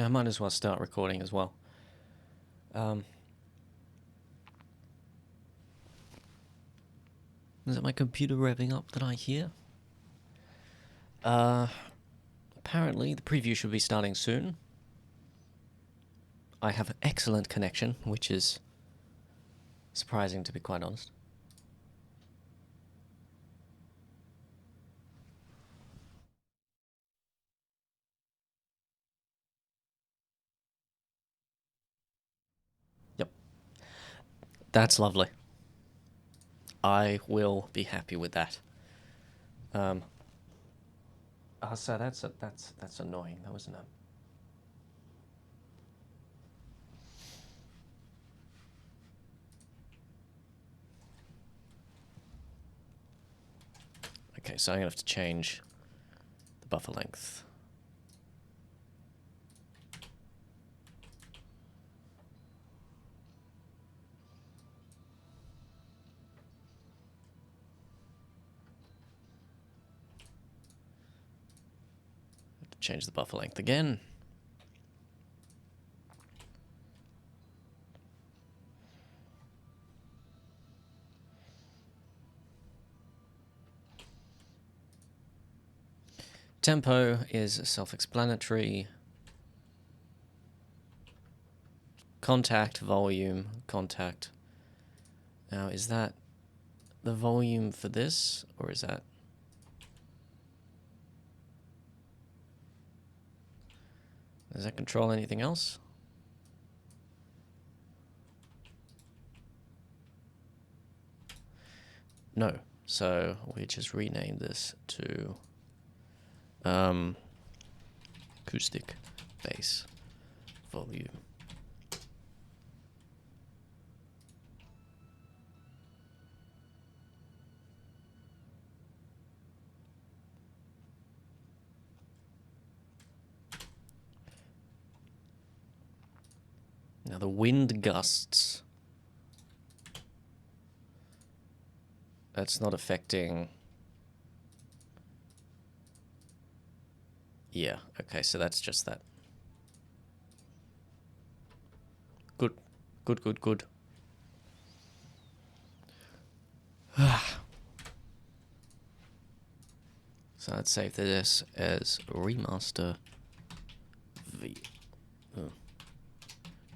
I might as well start recording as well. Is it my computer revving up that I hear? Apparently the preview should be starting soon. I have an excellent connection, which is surprising to be quite honest. Yep. That's lovely. I will be happy with that. So that's annoying, though, isn't it? Okay, so I'm gonna have to change the buffer length. Have to change the buffer length again. Tempo is self-explanatory. Contact, volume, contact. Now, is that the volume for this, or is that... Does that control anything else? No. So we just rename this to acoustic bass volume. Now the wind gusts, that's not affecting... Yeah, okay, so that's just that. Good, good, good, good. So I'd save this as remaster V.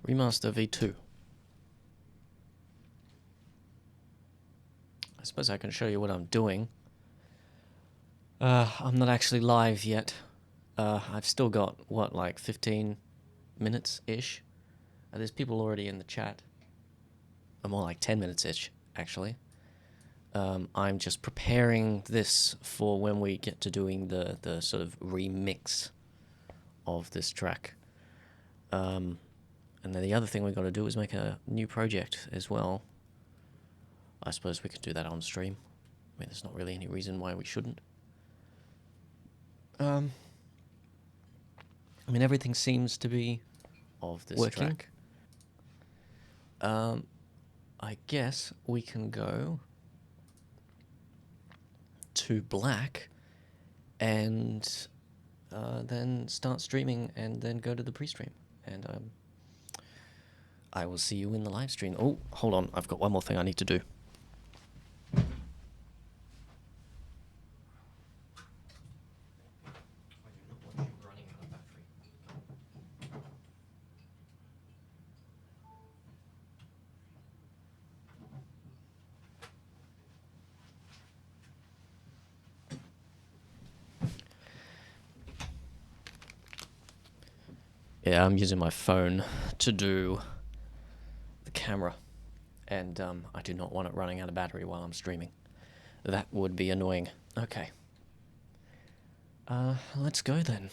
Remaster V2. I suppose I can show you what I'm doing. I'm not actually live yet. I've still got, what, like 15 minutes-ish? There's people already in the chat. More like 10 minutes-ish, actually. I'm just preparing this for when we get to doing the sort of remix of this track. And then the other thing we've got to do is make a new project as well. I suppose we could do that on stream. I mean, there's not really any reason why we shouldn't. I mean, everything seems to be of this working track. I guess we can go to black and then start streaming and then go to the pre-stream. And I will see you in the live stream. Oh, hold on. I've got one more thing I need to do. Yeah, I'm using my phone to do the camera, and I do not want it running out of battery while I'm streaming. That would be annoying. Okay. Let's go then.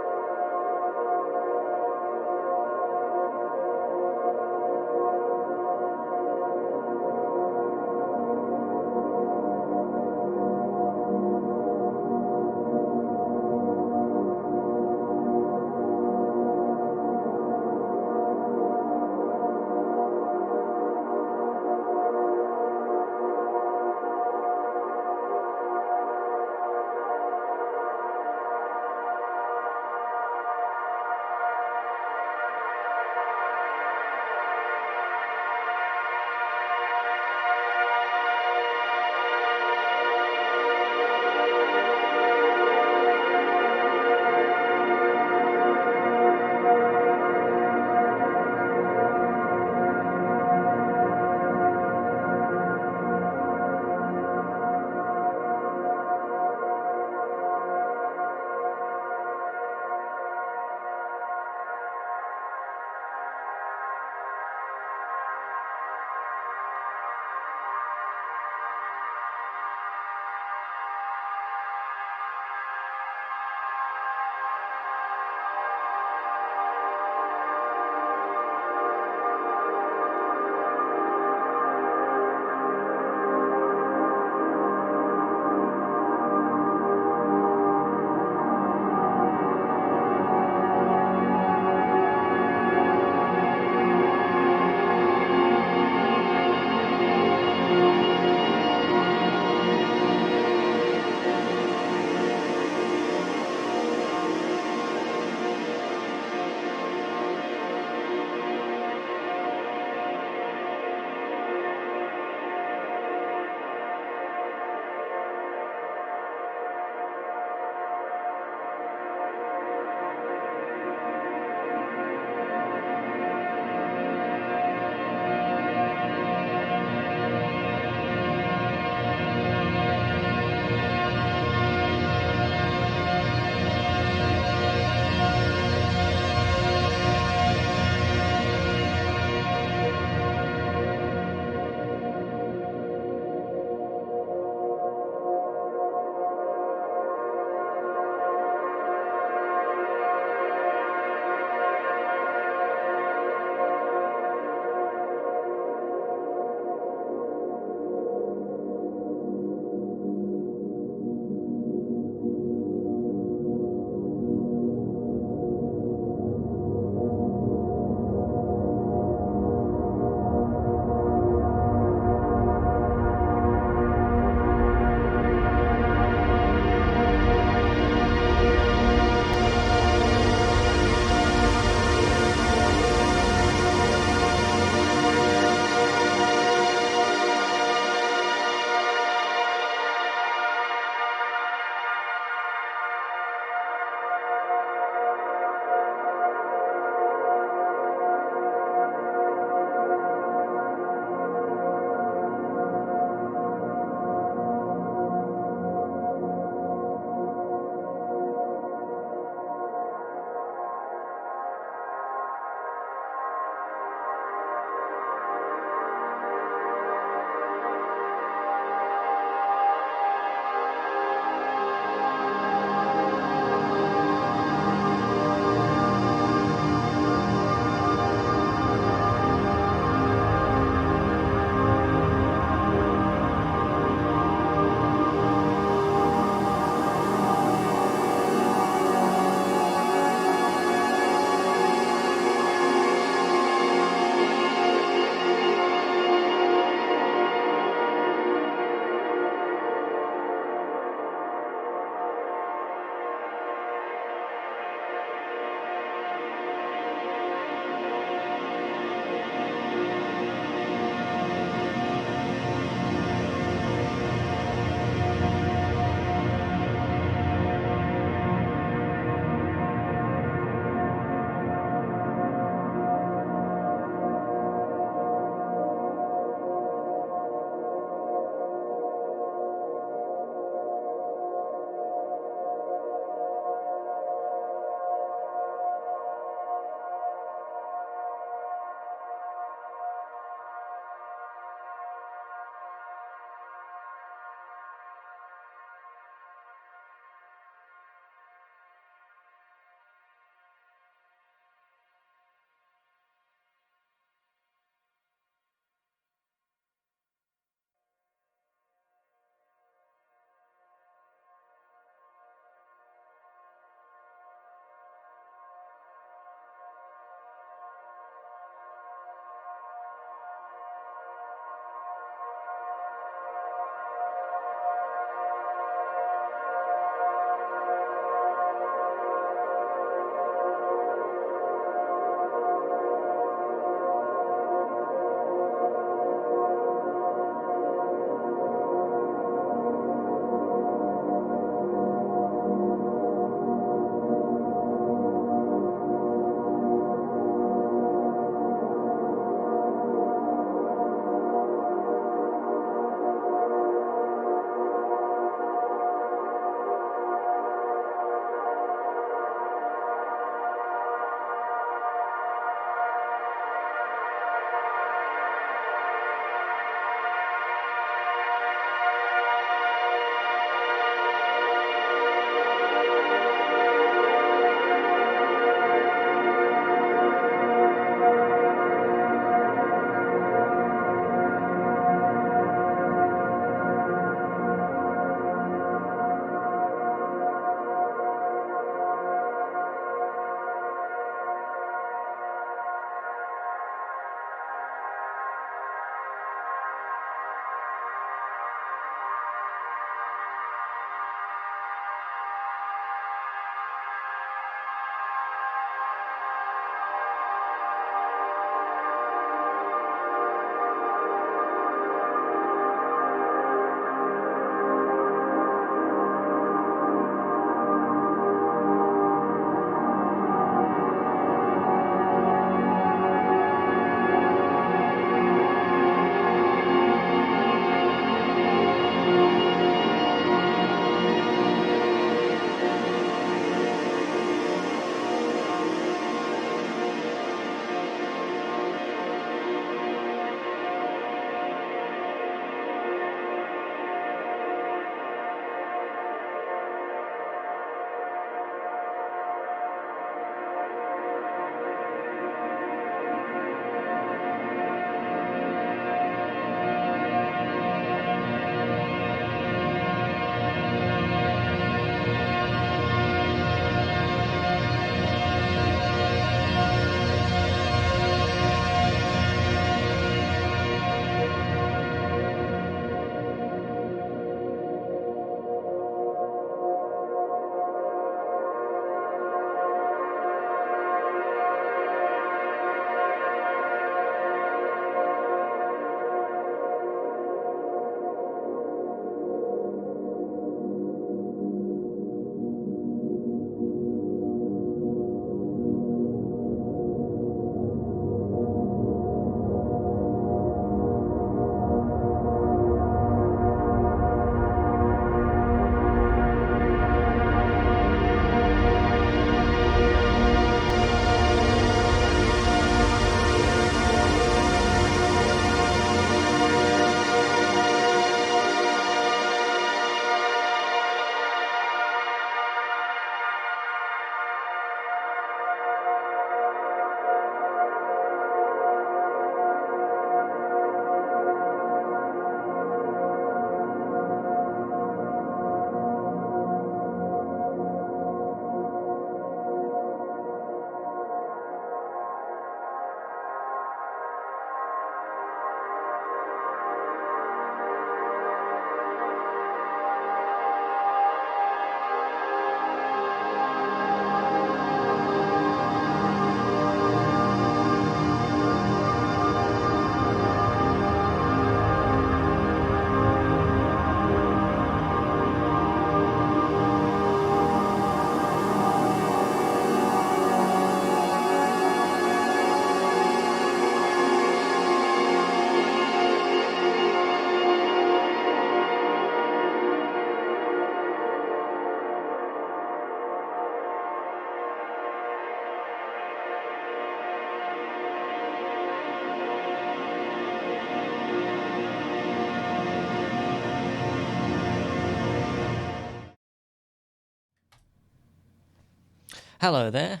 Hello there.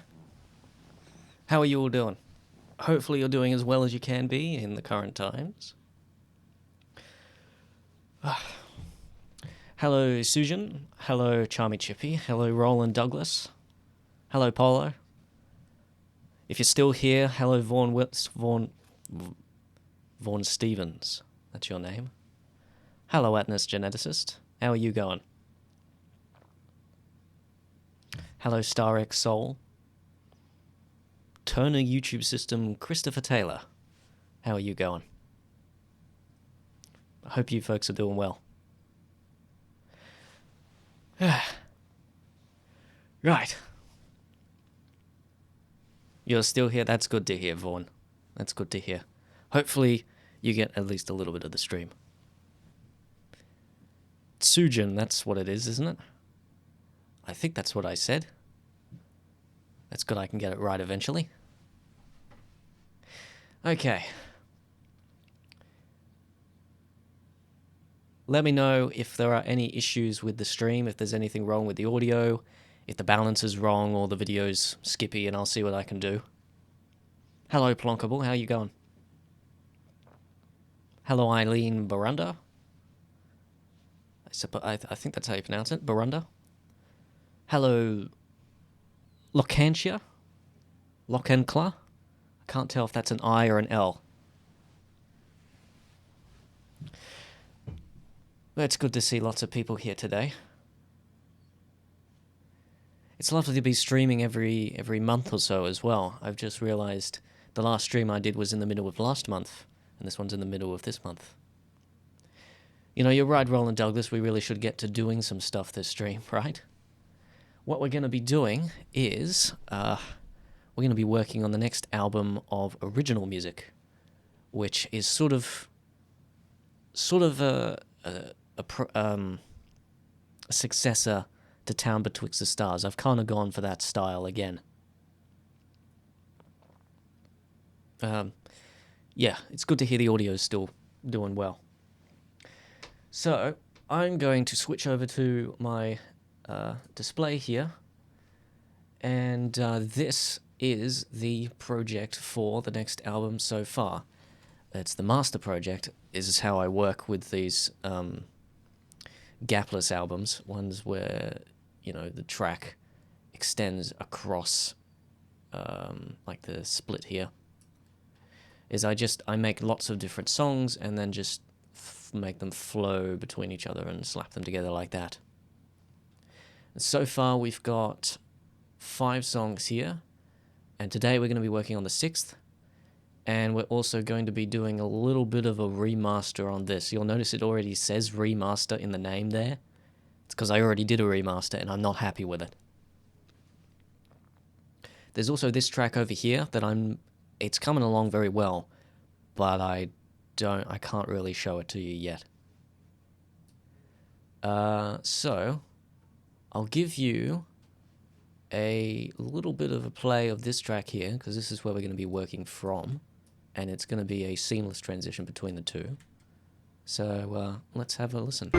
How are you all doing? Hopefully you're doing as well as you can be in the current times. Hello, Susan. Hello, Charmy Chippy. Hello, Roland Douglas. Hello, Polo. If you're still here, hello, Vaughan Stevens. That's your name. Hello, Atlas Geneticist. How are you going? Hello, Star X Soul. Turner YouTube System, Christopher Taylor. How are you going? I hope you folks are doing well. Right. You're still here? That's good to hear, Vaughn. That's good to hear. Hopefully you get at least a little bit of the stream. Tsujin, that's what it is, isn't it? I think that's what I said. That's good, I can get it right eventually. Okay. Let me know if there are any issues with the stream, if there's anything wrong with the audio, if the balance is wrong or the video's skippy, and I'll see what I can do. Hello, Plonkable, how you going? Hello, Eileen Barunda. I think that's how you pronounce it, Barunda. Hello, Locantia? Locancla? I can't tell if that's an I or an L. But it's good to see lots of people here today. It's lovely to be streaming every month or so as well. I've just realized the last stream I did was in the middle of last month, and this one's in the middle of this month. You know, you're right, Roland Douglas, we really should get to doing some stuff this stream, right? What we're going to be doing is, we're going to be working on the next album of original music, which is sort of a successor to Town Betwixt the Stars. I've kind of gone for that style again. Yeah, it's good to hear the audio is still doing well. So, I'm going to switch over to my display here, and this is the project for the next album so far. It's the master project. This is how I work with these gapless albums, ones where, you know, the track extends across, like the split here, is I make lots of different songs and then just make them flow between each other and slap them together like that. And so far we've got 5 songs here, and today we're going to be working on the 6th, and we're also going to be doing a little bit of a remaster on this. You'll notice it already says remaster in the name there. It's because I already did a remaster and I'm not happy with it. There's also this track over here that it's coming along very well, but I can't really show it to you yet. So I'll give you a little bit of a play of this track here, because this is where we're going to be working from, and it's going to be a seamless transition between the two. So let's have a listen.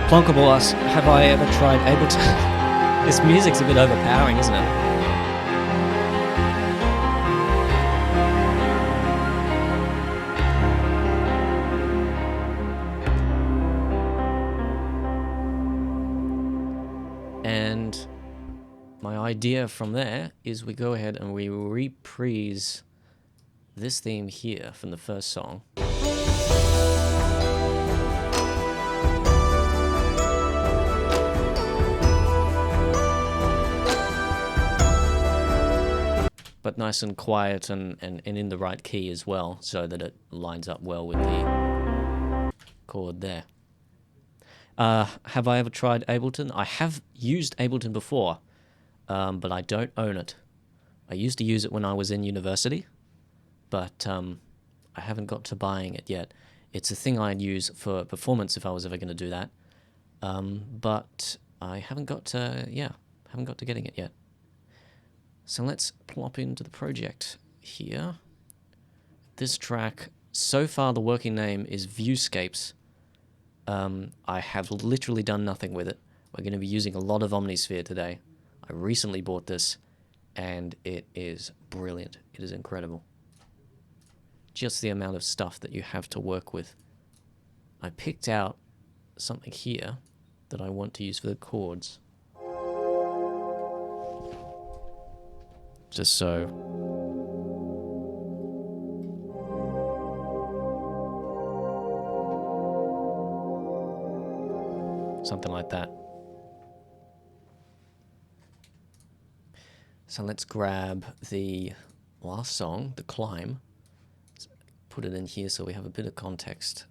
Plonkable asks, have I ever tried Ableton? This music's a bit overpowering, isn't it? And my idea from there is we go ahead and we reprise this theme here from the first song. But nice and quiet and in the right key as well, so that it lines up well with the chord there. Have I ever tried Ableton? I have used Ableton before, but I don't own it. I used to use it when I was in university, but I haven't got to buying it yet. It's a thing I'd use for performance if I was ever going to do that, but I haven't got to getting it yet. So let's plop into the project here. This track, so far the working name is Viewscapes. I have literally done nothing with it. We're going to be using a lot of Omnisphere today. I recently bought this, and it is brilliant. It is incredible. Just the amount of stuff that you have to work with. I picked out something here that I want to use for the chords. Just so. Something like that. So let's grab the last song, The Climb. Let's put it in here so we have a bit of context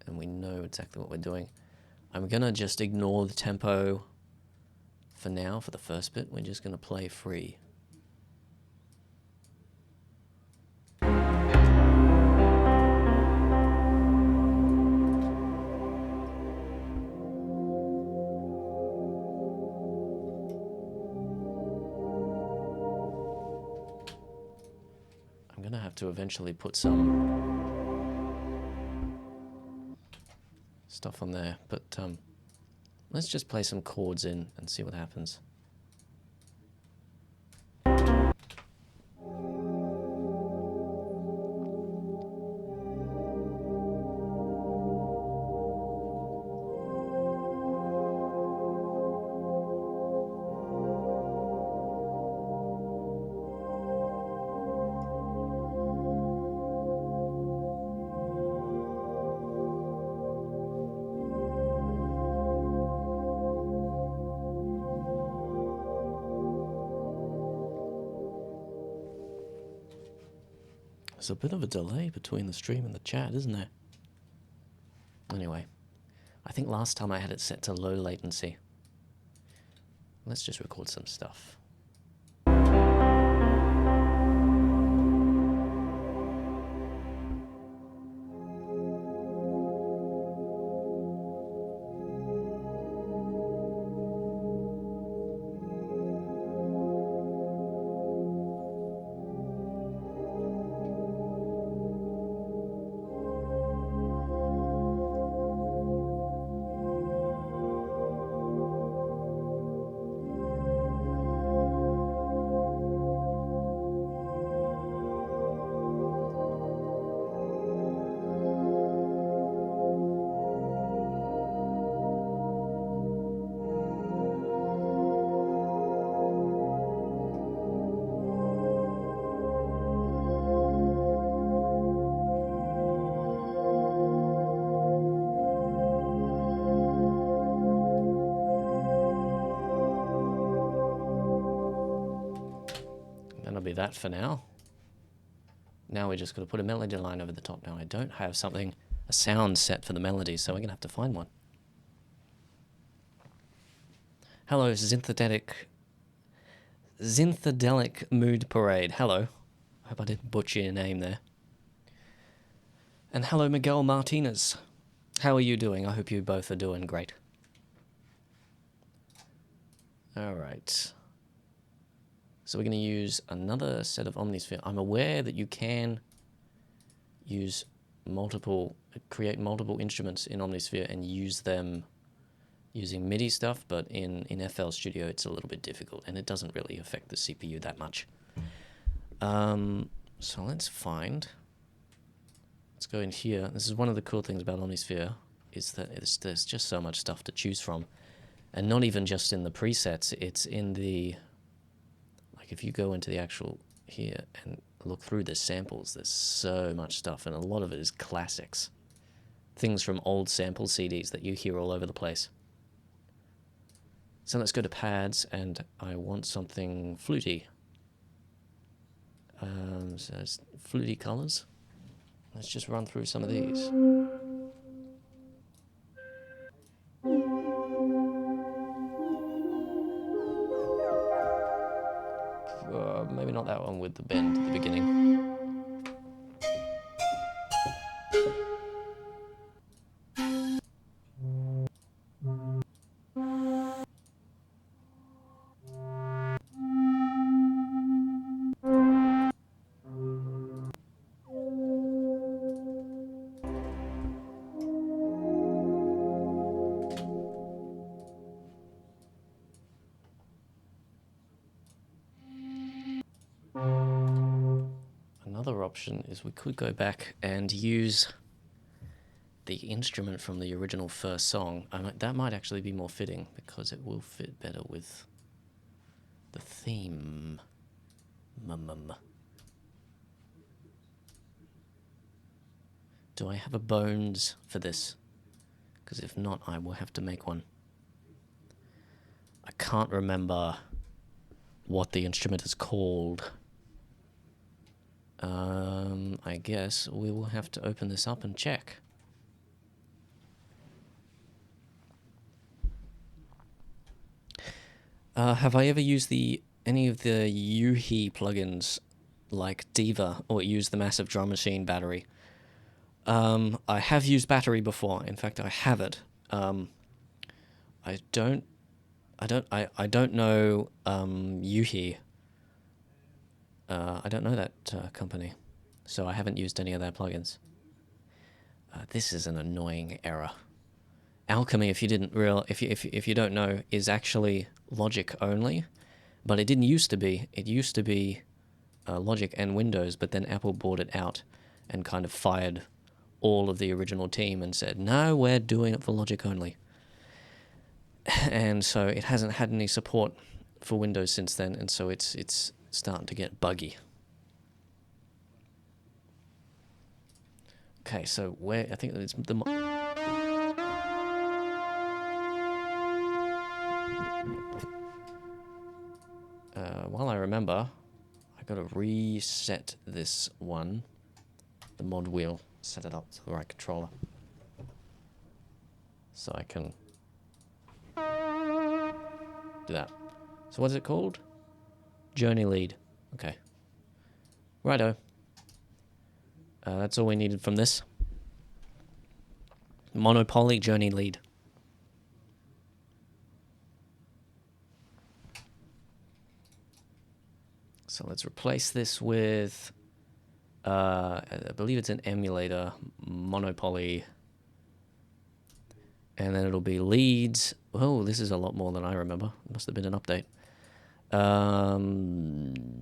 and we know exactly what we're doing. I'm going to just ignore the tempo for now, for the first bit. We're just going to play free. I'm going to have to eventually put some stuff on there, but let's just play some chords in and see what happens. There's a bit of a delay between the stream and the chat, isn't there? Anyway, I think last time I had it set to low latency. Let's just record some stuff. That'll be that for now. Now we're just going to put a melody line over the top. Now I don't have something, a sound set for the melody, so we're going to have to find one. Hello, Synthedelic Mood Parade. Hello. I hope I didn't butcher your name there. And hello, Miguel Martinez. How are you doing? I hope you both are doing great. All right. So we're going to use another set of Omnisphere. I'm aware that you can use create multiple instruments in Omnisphere and use them using MIDI stuff, but in FL Studio it's a little bit difficult and it doesn't really affect the CPU that much. So let's go in here. This is one of the cool things about Omnisphere, is that there's just so much stuff to choose from. And not even just in the presets, it's in the... If you go into the actual here and look through the samples, there's so much stuff, and a lot of it is classics. Things from old sample CDs that you hear all over the place. So let's go to pads, and I want something fluty. So it's fluty colors. Let's just run through some of these. Maybe not that one with the bend at the beginning. another option is we could go back and use the instrument from the original first song. That might actually be more fitting because it will fit better with the theme. Do I have a bones for this? Because if not, I will have to make one. I can't remember what the instrument is called. I guess we will have to open this up and check. Have I ever used any of the Yuhi plugins like Diva or used the massive drum machine battery? I have used battery before. In fact, I have it. I don't know Yuhi. I don't know that company, so I haven't used any of their plugins. This is an annoying error. Alchemy, if you don't know, is actually Logic only, but it didn't used to be. It used to be Logic and Windows, but then Apple bought it out and kind of fired all of the original team and said, no, we're doing it for Logic only. And so it hasn't had any support for Windows since then, and so it's starting to get buggy. Okay, so I think it's the... while I remember, I gotta reset this one, the mod wheel, set it up to the right controller, so I can do that. So what's it called? Journey lead. Okay. Righto. That's all we needed from this. Monopoly journey lead. So let's replace this with, I believe it's an emulator, Monopoly. And then it'll be leads. Oh, this is a lot more than I remember. It must have been an update. In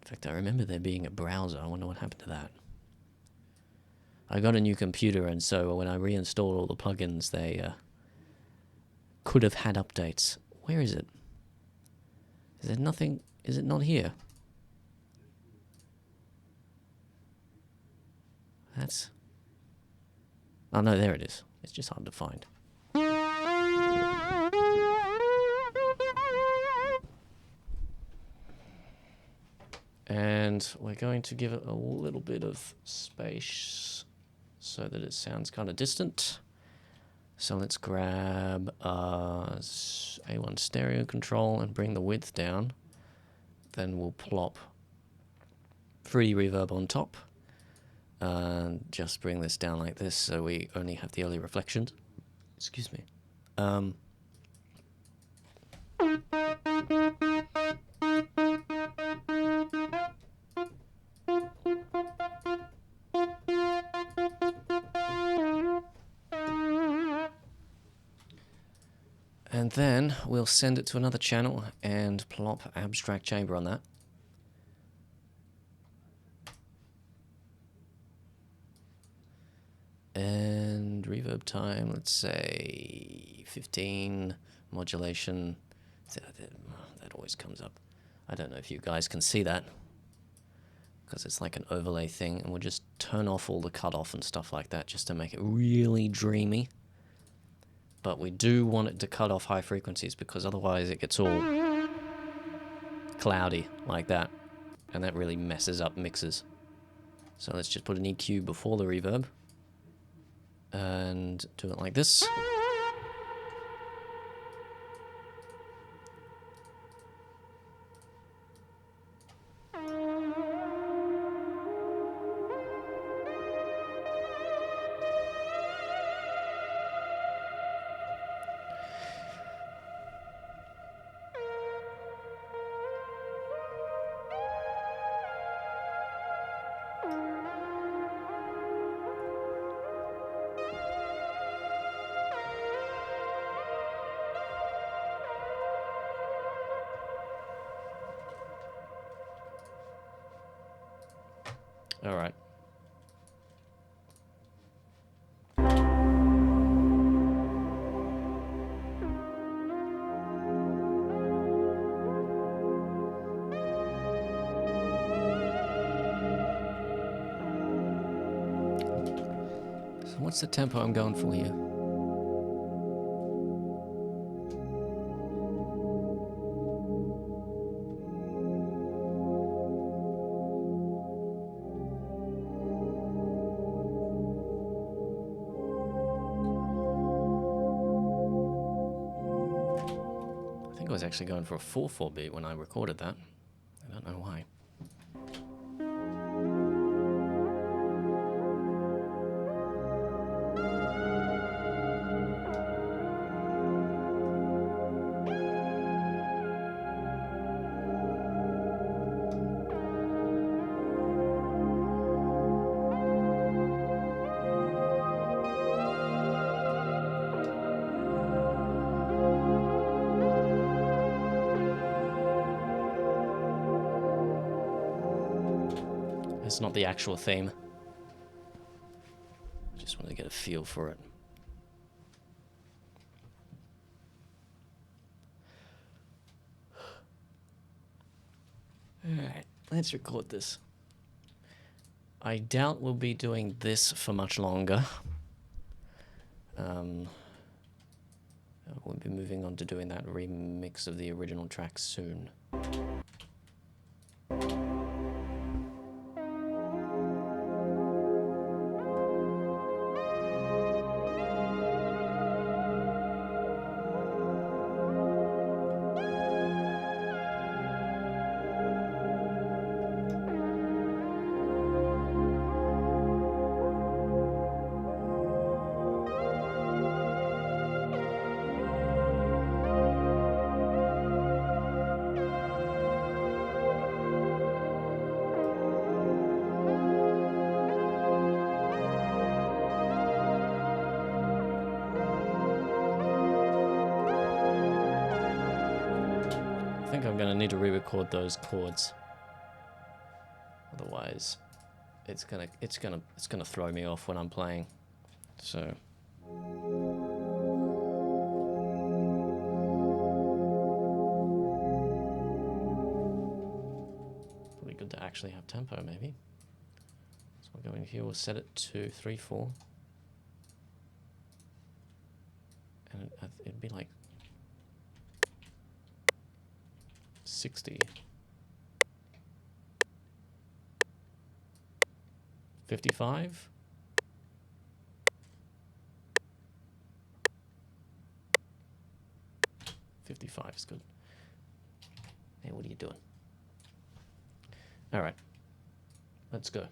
fact, I remember there being a browser. I wonder what happened to that. I got a new computer, and so when I reinstalled all the plugins, they could have had updates. Where is it? Is there nothing? Is it not here? That's... Oh no, there it is. It's just hard to find. And we're going to give it a little bit of space so that it sounds kind of distant. So let's grab A1 stereo control and bring the width down. Then we'll plop 3D reverb on top. And just bring this down like this so we only have the early reflections. Excuse me. And then we'll send it to another channel and plop abstract chamber on that. And reverb time, let's say 15, modulation, that always comes up. I don't know if you guys can see that, because it's like an overlay thing, and we'll just turn off all the cutoff and stuff like that just to make it really dreamy. But we do want it to cut off high frequencies, because otherwise it gets all cloudy like that, and that really messes up mixes. So let's just put an EQ before the reverb. And do it like this. Alright. So what's the tempo I'm going for here? I think I was actually going for a 4/4 beat when I recorded that. I don't know why. It's not the actual theme. I just want to get a feel for it. Alright, let's record this. I doubt we'll be doing this for much longer. We'll be moving on to doing that remix of the original track soon. I think I'm gonna need to re-record those chords. Otherwise, it's gonna throw me off when I'm playing. So. Probably good to actually have tempo, maybe. So we'll go in here, we'll set it to 3/4. And it'd be like 60. 55. $55 is good. Hey, what are you doing? All right, let's go.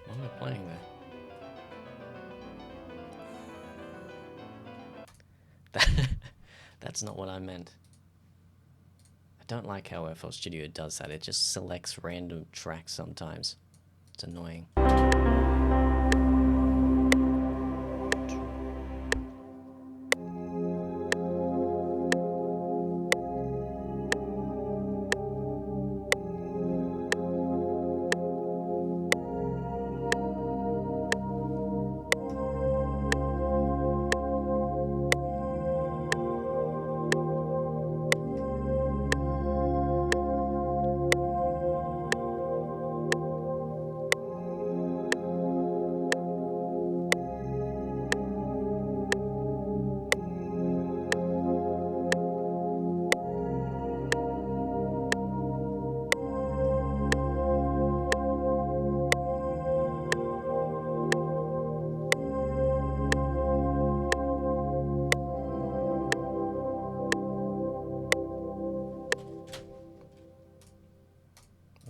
What am I playing there? That's not what I meant. I don't like how FL Studio does that. It just selects random tracks sometimes. It's annoying.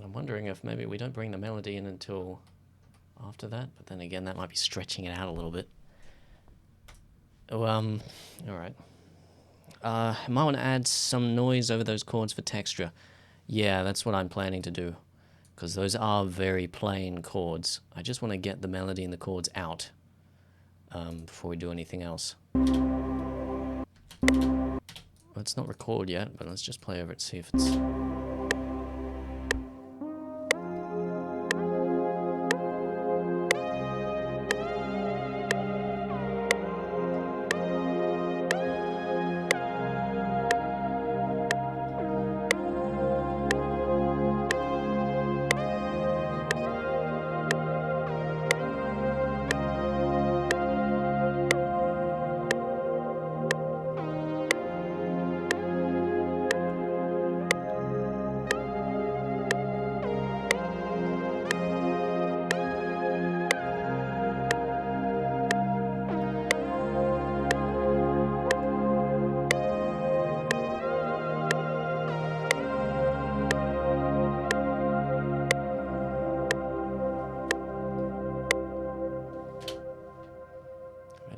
I'm wondering if maybe we don't bring the melody in until after that, but then again, that might be stretching it out a little bit. Oh, all right. I might want to add some noise over those chords for texture. Yeah, that's what I'm planning to do. Because those are very plain chords. I just want to get the melody and the chords out before we do anything else. Let's not record yet, but let's just play over it, see if it's...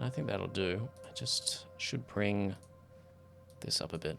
I think that'll do. I just should bring this up a bit.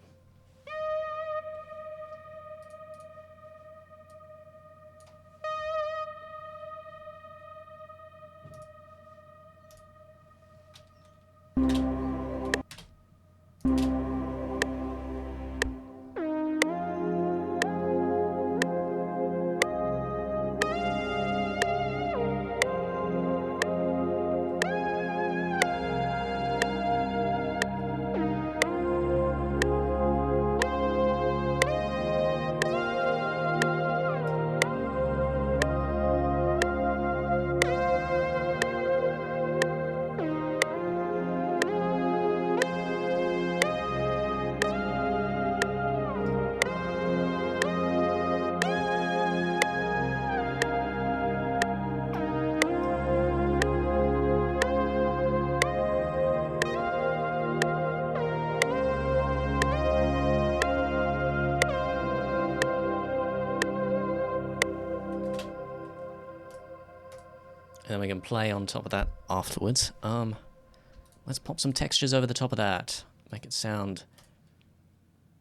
And then we can play on top of that afterwards. Let's pop some textures over the top of that. Make it sound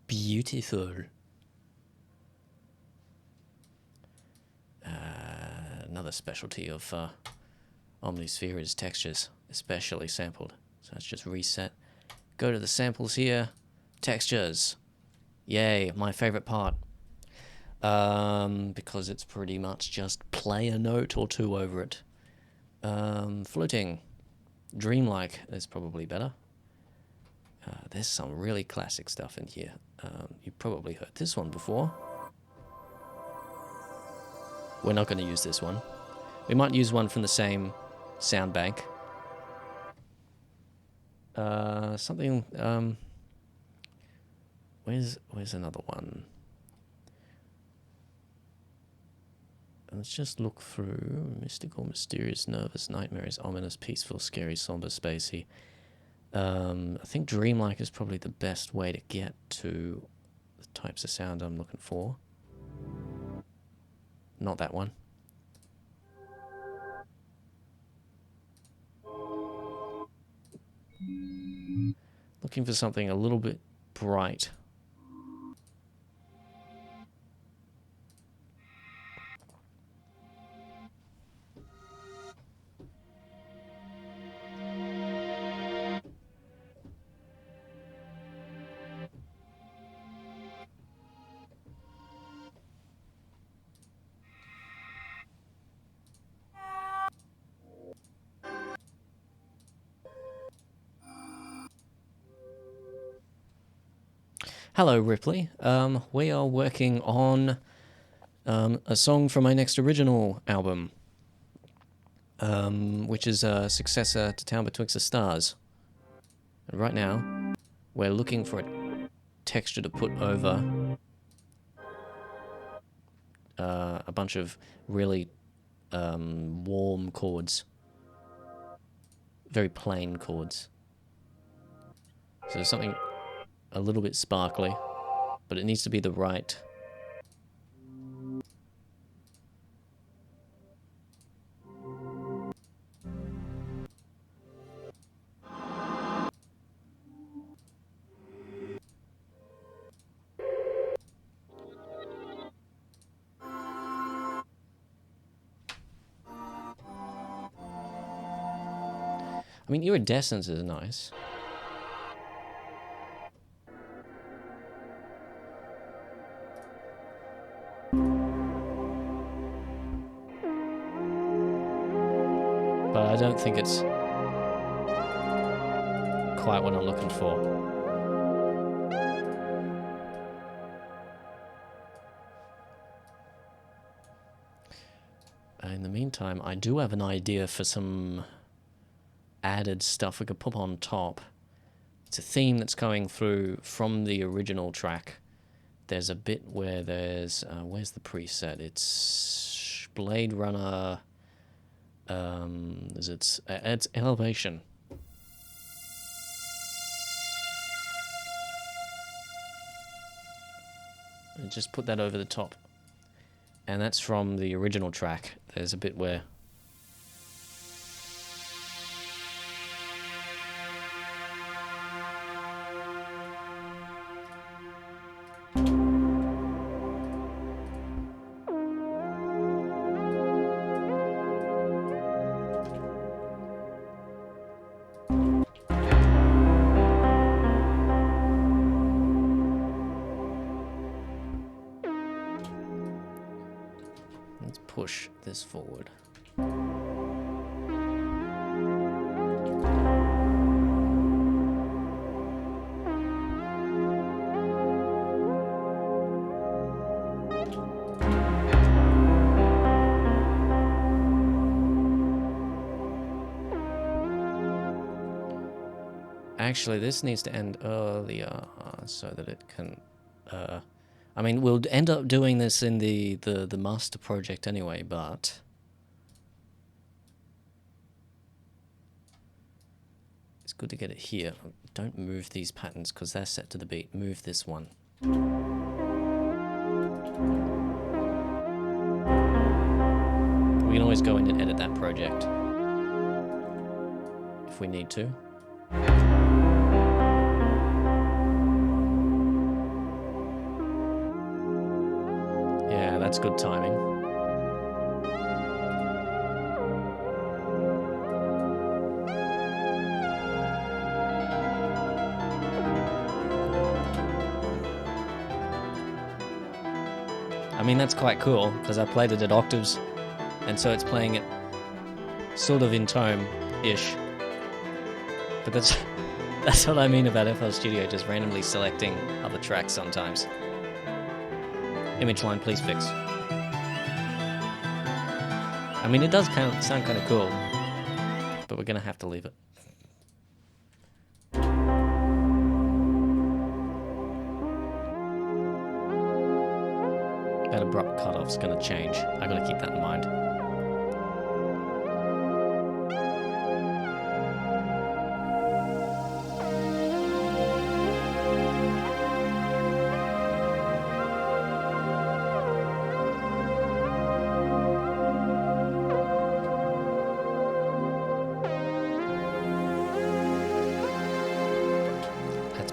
beautiful. Another specialty of Omnisphere is textures, especially sampled. So let's just reset. Go to the samples here. Textures. Yay, my favorite part. Because it's pretty much just play a note or two over it. Fluting. Dreamlike is probably better. There's some really classic stuff in here. You've probably heard this one before. We're not going to use this one. We might use one from the same sound bank. Something... Where's another one? Let's just look through. Mystical, mysterious, nervous, nightmares, ominous, peaceful, scary, somber, spacey. I think dreamlike is probably the best way to get to the types of sound I'm looking for. Not that one. Looking for something a little bit bright. Hello, Ripley. We are working on a song from my next original album, which is a successor to Town Betwixt the Stars. And right now, we're looking for a texture to put over a bunch of really warm chords, very plain chords. So something a little bit sparkly, but it needs to be the right. I mean, iridescence is nice. But I don't think it's quite what I'm looking for. In the meantime, I do have an idea for some added stuff we could put on top. It's a theme that's going through from the original track. There's a bit where there's... where's the preset? It's Blade Runner... it's Elevation. And just put that over the top. And that's from the original track. There's a bit where... Let's push this forward. Actually, this needs to end earlier so that it can... I mean, we'll end up doing this in the master project anyway, but... it's good to get it here. Don't move these patterns because they're set to the beat. Move this one. We can always go in and edit that project if we need to. Yeah, that's good timing. I mean, that's quite cool because I played it at octaves, and so it's playing it sort of in tone-ish. But that's what I mean about FL Studio, just randomly selecting other tracks sometimes. Image line, please fix. I mean, it does sound kind of cool, but we're going to have to leave it. That abrupt cutoff's going to change. I got to keep that in mind.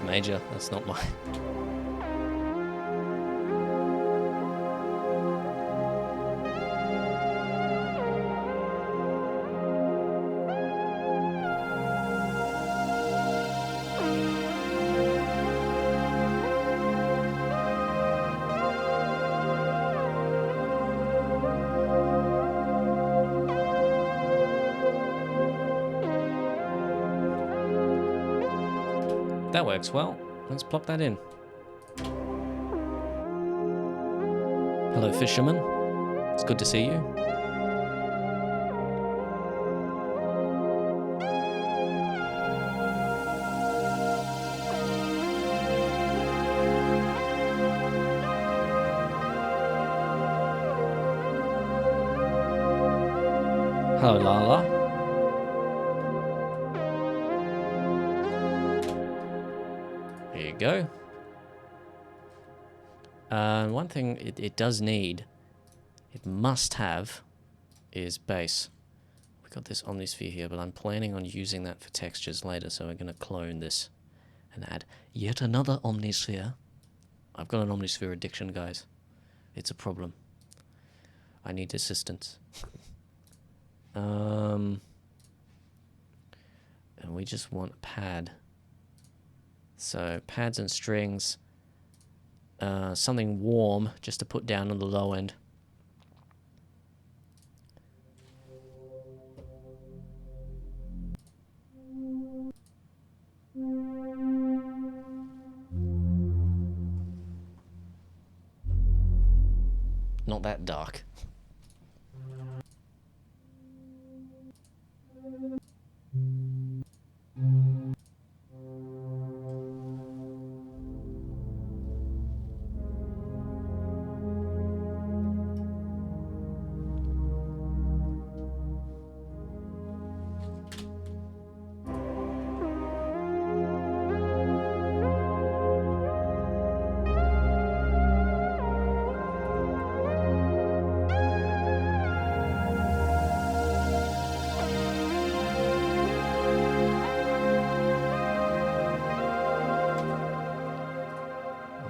Major, that's not mine. That works well. Let's plop that in. Hello, fisherman. It's good to see you. Hello, Lala. Go. One thing it does need, it must have, is bass. We got this Omnisphere here, but I'm planning on using that for textures later, so we're going to clone this and add yet another Omnisphere. I've got an Omnisphere addiction, guys. It's a problem. I need assistance. And we just want a pad. So pads and strings. Something warm just to put down on the low end. Not that dark.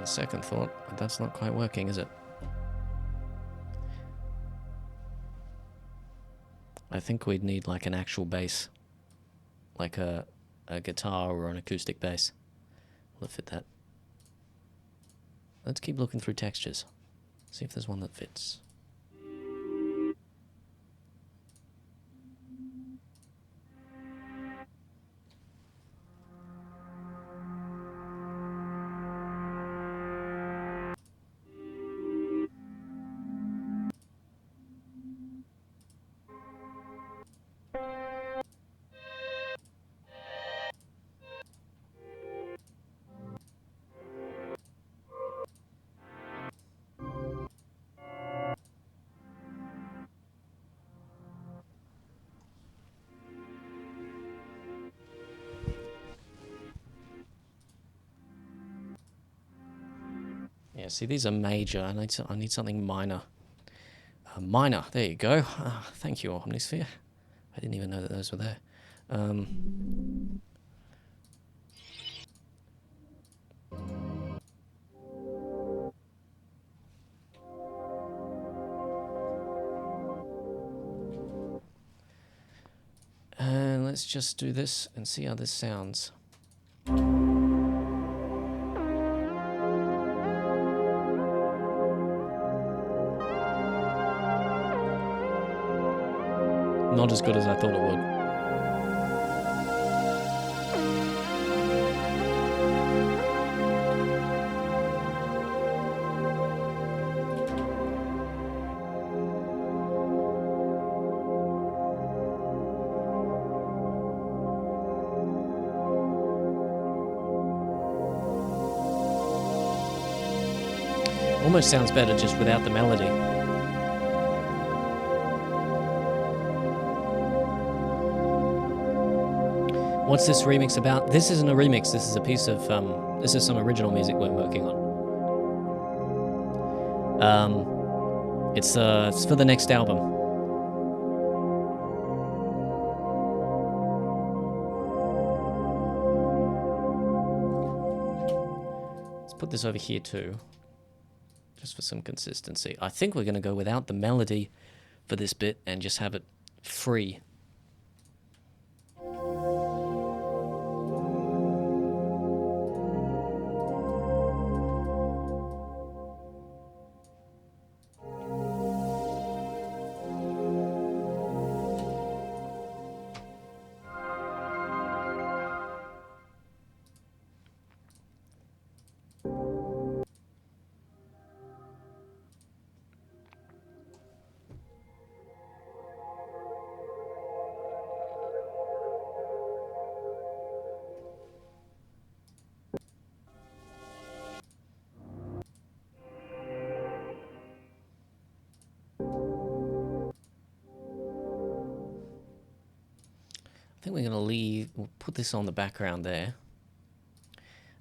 Second thought, that's not quite working, is it? I think we'd need like an actual bass, like a guitar or an acoustic bass. Will it fit that? Let's keep looking through textures, see if there's one that fits. Yeah, see, these are major. I need something minor. Minor, there you go. Thank you, Omnisphere. I didn't even know that those were there. And let's just do this and see how this sounds. Not as good as I thought it would. Almost sounds better just without the melody. What's this remix about? This isn't a remix. This is a piece of, this is some original music we're working on. It's for the next album. Let's put this over here too, just for some consistency. I think we're going to go without the melody for this bit and just have it free. I think we're going to we'll put this on the background there.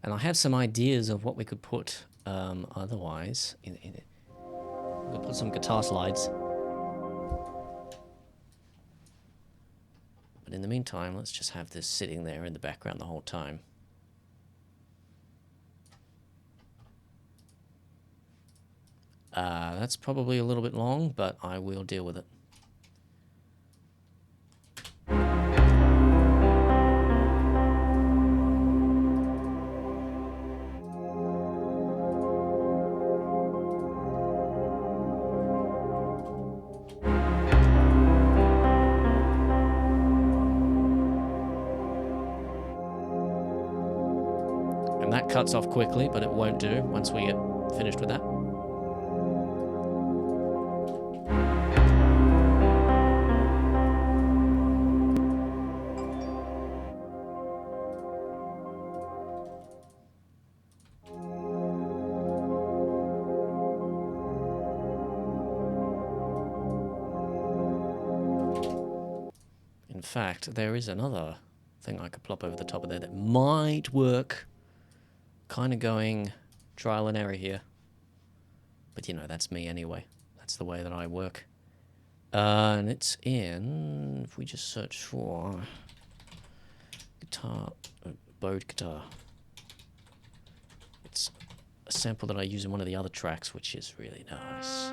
And I have some ideas of what we could put otherwise in it. We'll put some guitar slides. But in the meantime, let's just have this sitting there in the background the whole time. That's probably a little bit long, but I will deal with it. And that cuts off quickly, but it won't do once we get finished with that. In fact, there is another thing I could plop over the top of there that might work. Kind of going trial and error here. But you know, that's me anyway. That's the way that I work. And it's in, if we just search for guitar, bowed guitar. It's a sample that I use in one of the other tracks, which is really nice.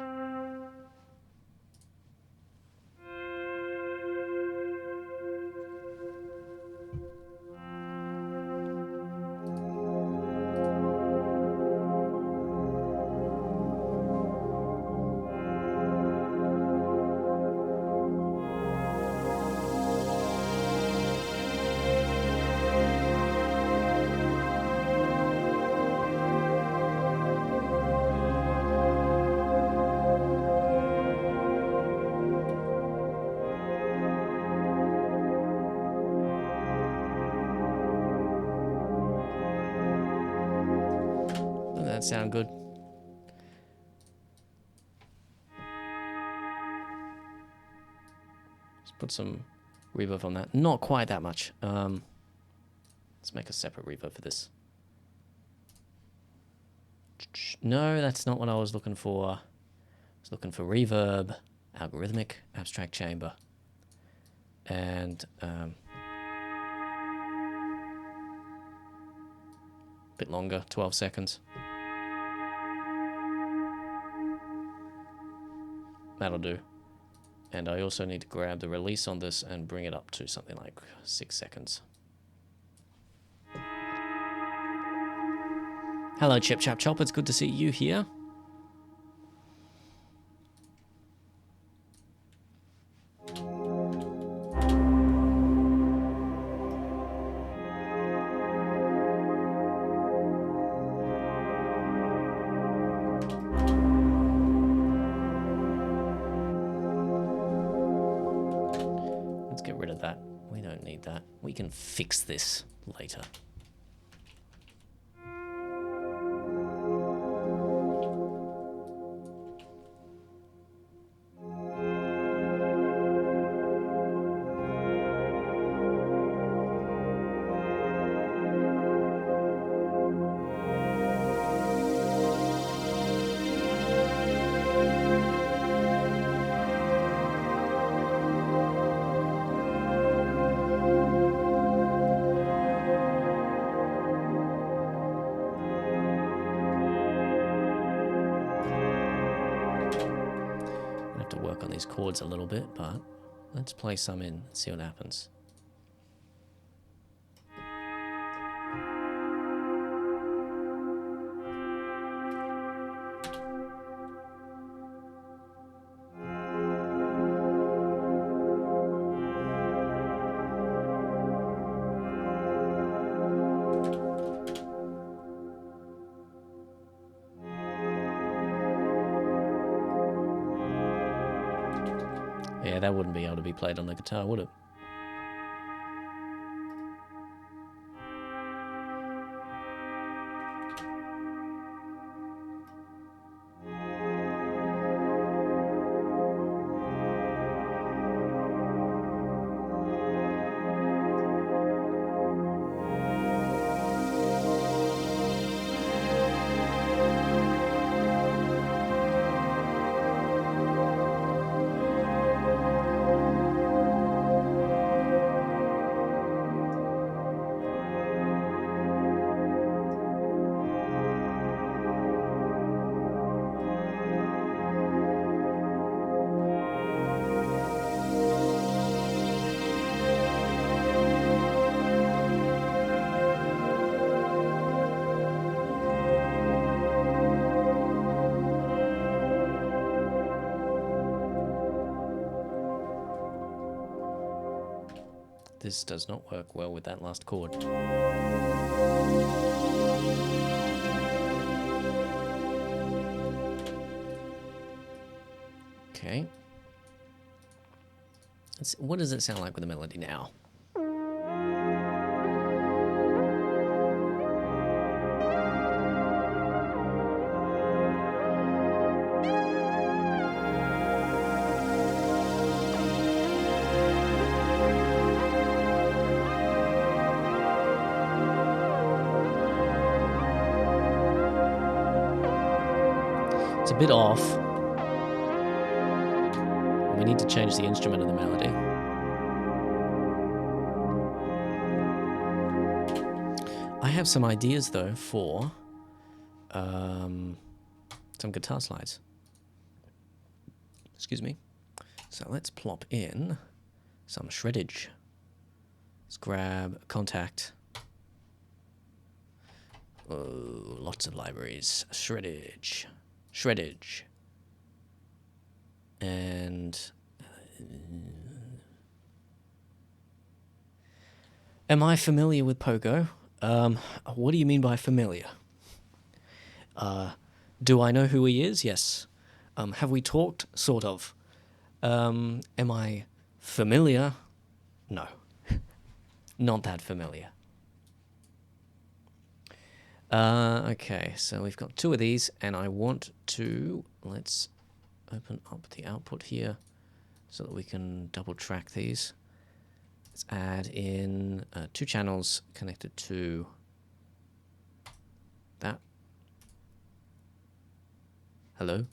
That sound good. Let's put some reverb on that. Not quite that much. Let's make a separate reverb for this. No, that's not what I was looking for. I was looking for reverb, algorithmic, abstract chamber, and bit longer, 12 seconds. That'll do. And I also need to grab the release on this and bring it up to something like 6 seconds. Hello, Chip Chap Chop. It's good to see you here. We can fix this later. Chords a little bit, but let's play some in and see what happens. Yeah, that wouldn't be able to be played on the guitar, would it? This does not work well with that last chord. Okay. What does it sound like with the melody now? It's a bit off. We need to change the instrument of the melody. I have some ideas though for some guitar slides. Excuse me. So let's plop in some shreddage. Let's grab Contact. Oh, lots of libraries. Shreddage. Shreddage. And am I familiar with Pogo? What do you mean by familiar? Do I know who he is? Yes. Have we talked? Sort of. Am I familiar? No. Not that familiar. Okay, so we've got 2 of these, and I want to... Let's open up the output here so that we can double track these. Let's add in 2 channels connected to that. Hello?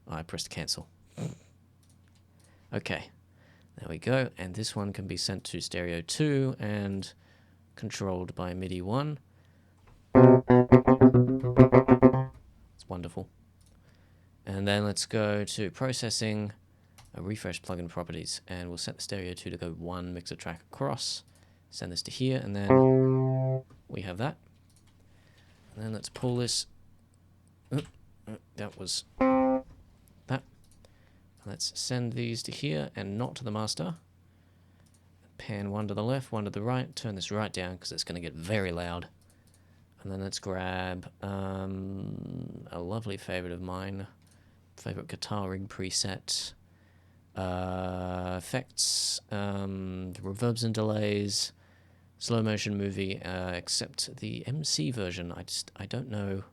Oh, I pressed cancel. Okay, there we go. And this one can be sent to stereo 2 and controlled by MIDI 1. It's wonderful. And then let's go to processing, refresh plugin properties, and we'll set the stereo 2 to go 1 mixer track across. Send this to here, and then we have that. And then let's pull this. That was that. Let's send these to here and not to the master. Pan 1 to the left, 1 to the right. Turn this right down because it's going to get very loud. And then let's grab a lovely favorite of mine. Favorite guitar rig preset, effects, reverbs and delays, slow motion movie, except the MC version. I don't know.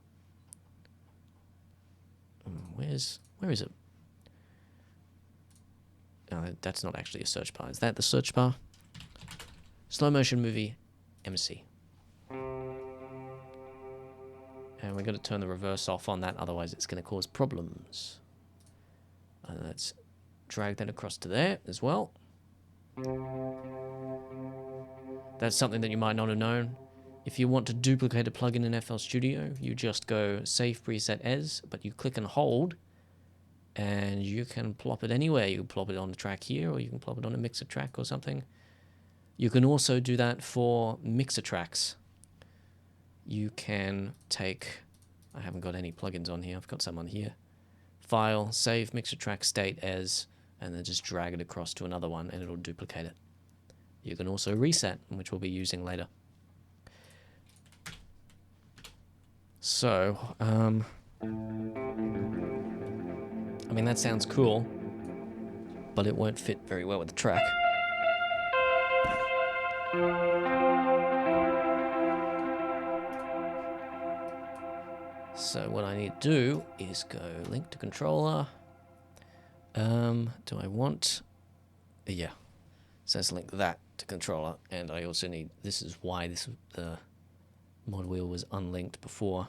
Where is it? That's not actually a search bar. Is that the search bar? Slow motion movie, MC. And we're going to turn the reverse off on that, otherwise it's going to cause problems. And let's drag that across to there as well. That's something that you might not have known. If you want to duplicate a plugin in FL Studio, you just go Save Preset As, but you click and hold, and you can plop it anywhere. You can plop it on the track here, or you can plop it on a mixer track or something. You can also do that for mixer tracks. You can take, I haven't got any plugins on here, I've got some on here. File, save mixer track state as, and then just drag it across to another one and it'll duplicate it. You can also reset, which we'll be using later. So, I mean, that sounds cool, but it won't fit very well with the track. So what I need to do is go link to controller. Do I want... Yeah. So let's link that to controller. And I also need... This is why the mod wheel was unlinked before.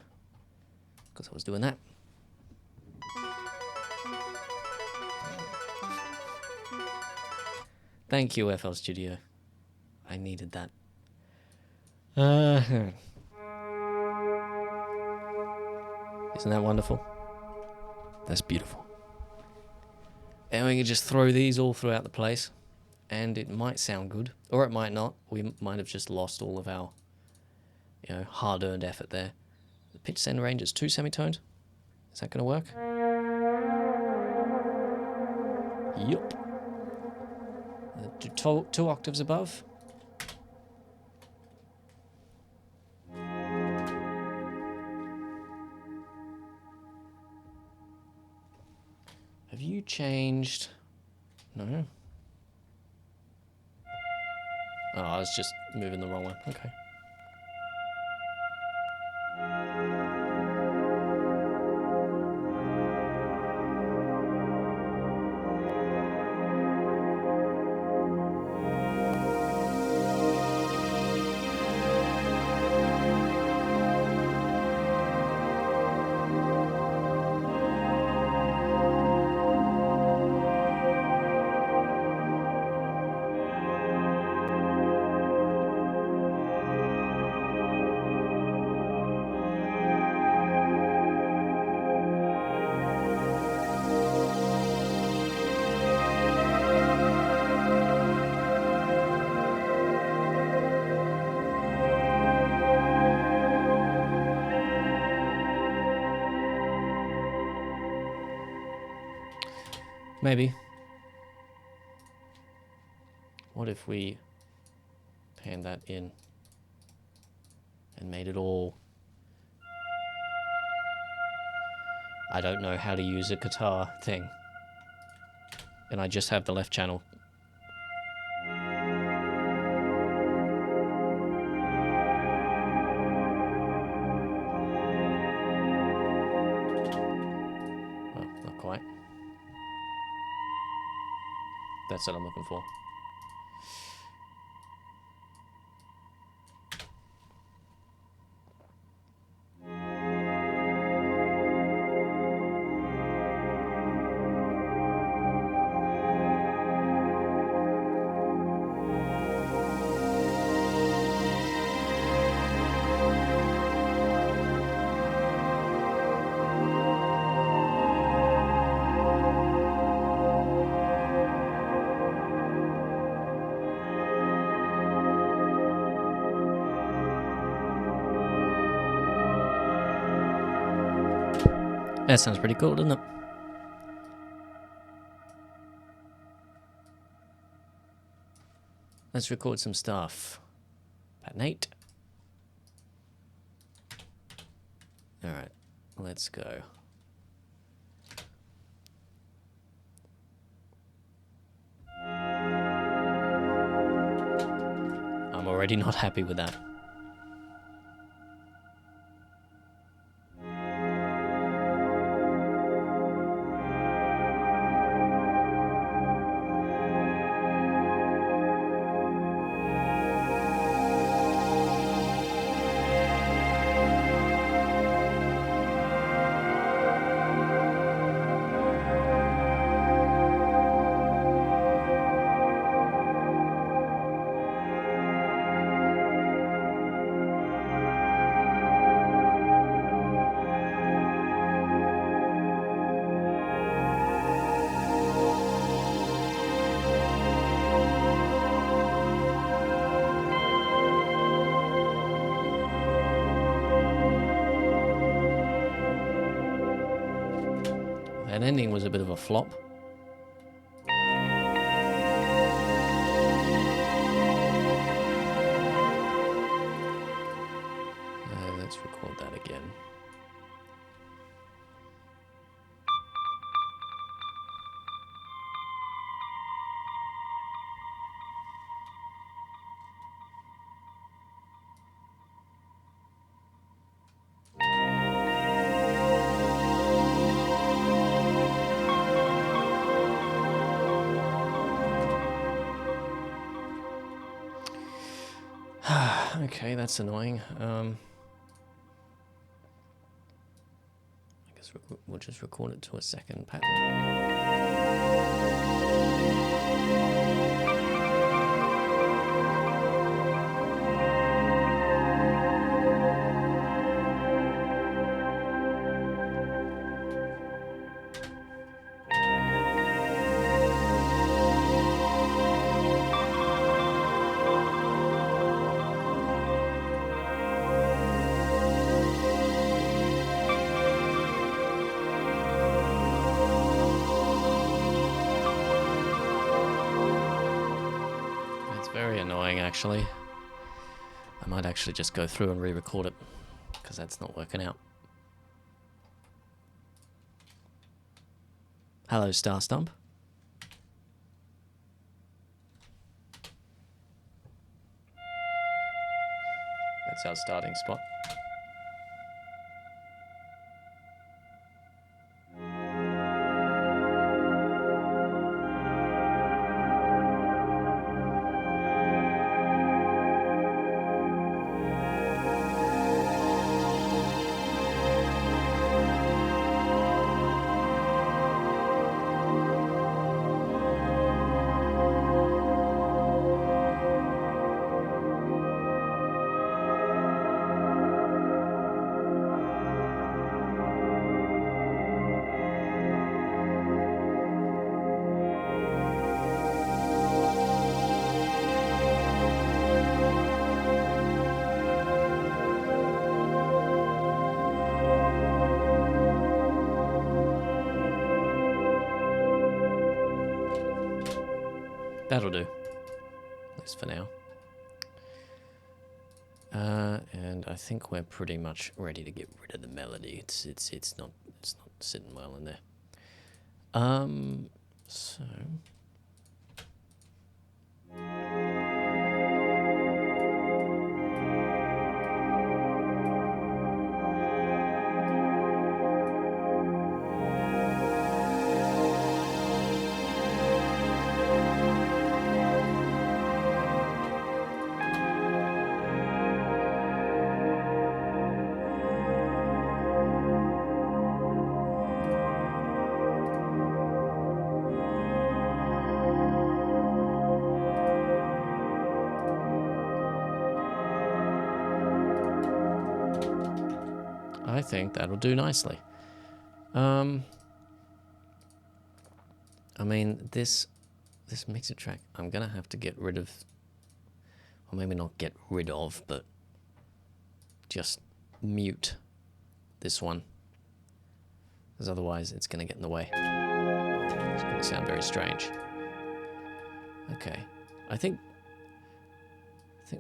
Because I was doing that. Thank you, FL Studio. I needed that. Isn't that wonderful? That's beautiful. And we can just throw these all throughout the place, and it might sound good, or it might not. We might have just lost all of our, hard-earned effort there. The pitch send range is 2 semitones. Is that going to work? Yup. Do 2 octaves above. you changed? No. Oh, I was just moving the wrong one. Okay. Maybe. What if we panned that in and made it all... I don't know how to use a guitar thing. And I just have the left channel. Well, not quite. That's what I'm looking for. That sounds pretty cool, doesn't it? Let's record some stuff. Pat Nate. Alright, let's go. I'm already not happy with that. That ending was a bit of a flop. Let's record that again. Okay, that's annoying. I guess we'll just record it to a second pattern. Very annoying, actually. I might actually just go through and re-record it, because that's not working out. Hello, Star Stump. That's our starting spot. That'll do, at least for now. And I think we're pretty much ready to get rid of the melody. It's not sitting well in there. So I think that'll do nicely. I mean, this mixer track, I'm gonna have to get rid of, or maybe not get rid of, but just mute this one, because otherwise it's gonna get in the way. It's gonna sound very strange. Okay, I think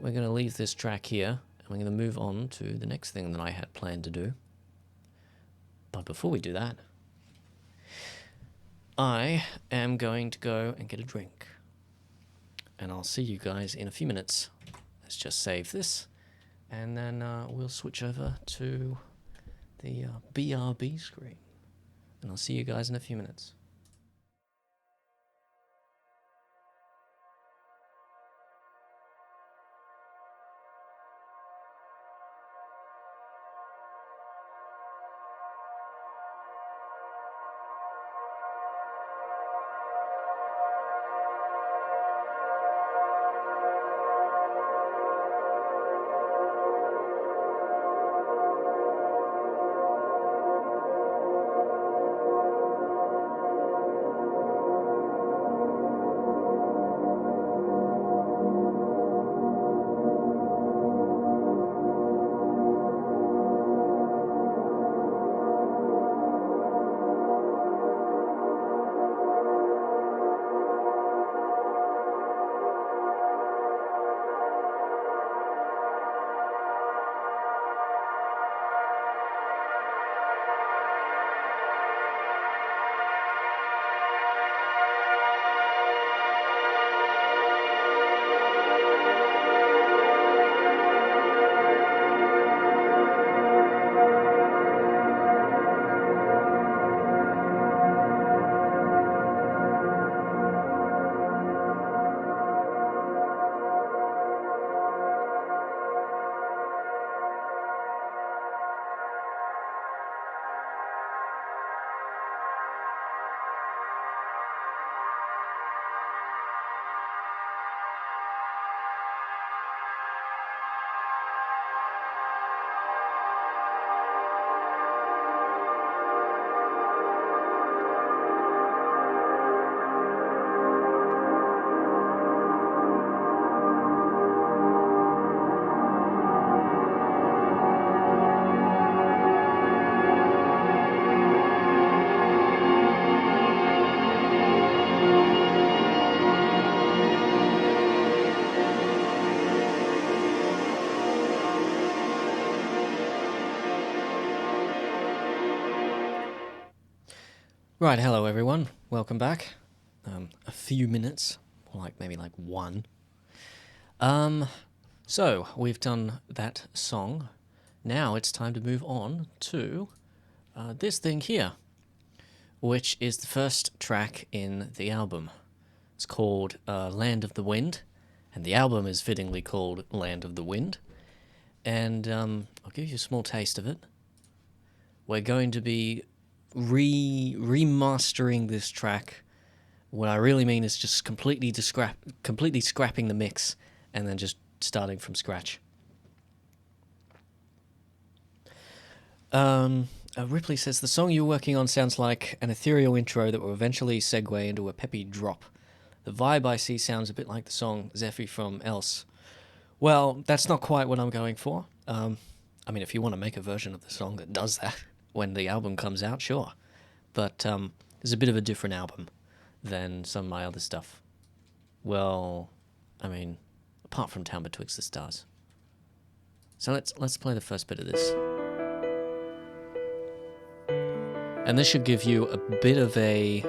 we're gonna leave this track here, and we're gonna move on to the next thing that I had planned to do. But before we do that, I am going to go and get a drink. And I'll see you guys in a few minutes. Let's just save this. And then we'll switch over to the BRB screen. And I'll see you guys in a few minutes. Right, hello everyone. Welcome back. A few minutes, or maybe one. So we've done that song. Now it's time to move on to this thing here, which is the first track in the album. It's called Land of the Wind, and the album is fittingly called Land of the Wind. And I'll give you a small taste of it. We're going to be remastering this track. What I really mean is just completely scrapping the mix and then just starting from scratch. Ripley says the song you're working on sounds like an ethereal intro that will eventually segue into a peppy drop. The vibe I see sounds a bit like the song Zephy from Else. Well, that's not quite what I'm going for. I mean, if you want to make a version of the song that does that when the album comes out, sure. But it's a bit of a different album than some of my other stuff. Well, I mean, apart from Town Betwixt the Stars. So let's play the first bit of this. And this should give you a bit of a...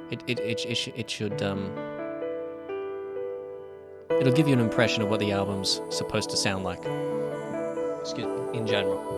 It should... It'll give you an impression of what the album's supposed to sound like. Excuse me, in general.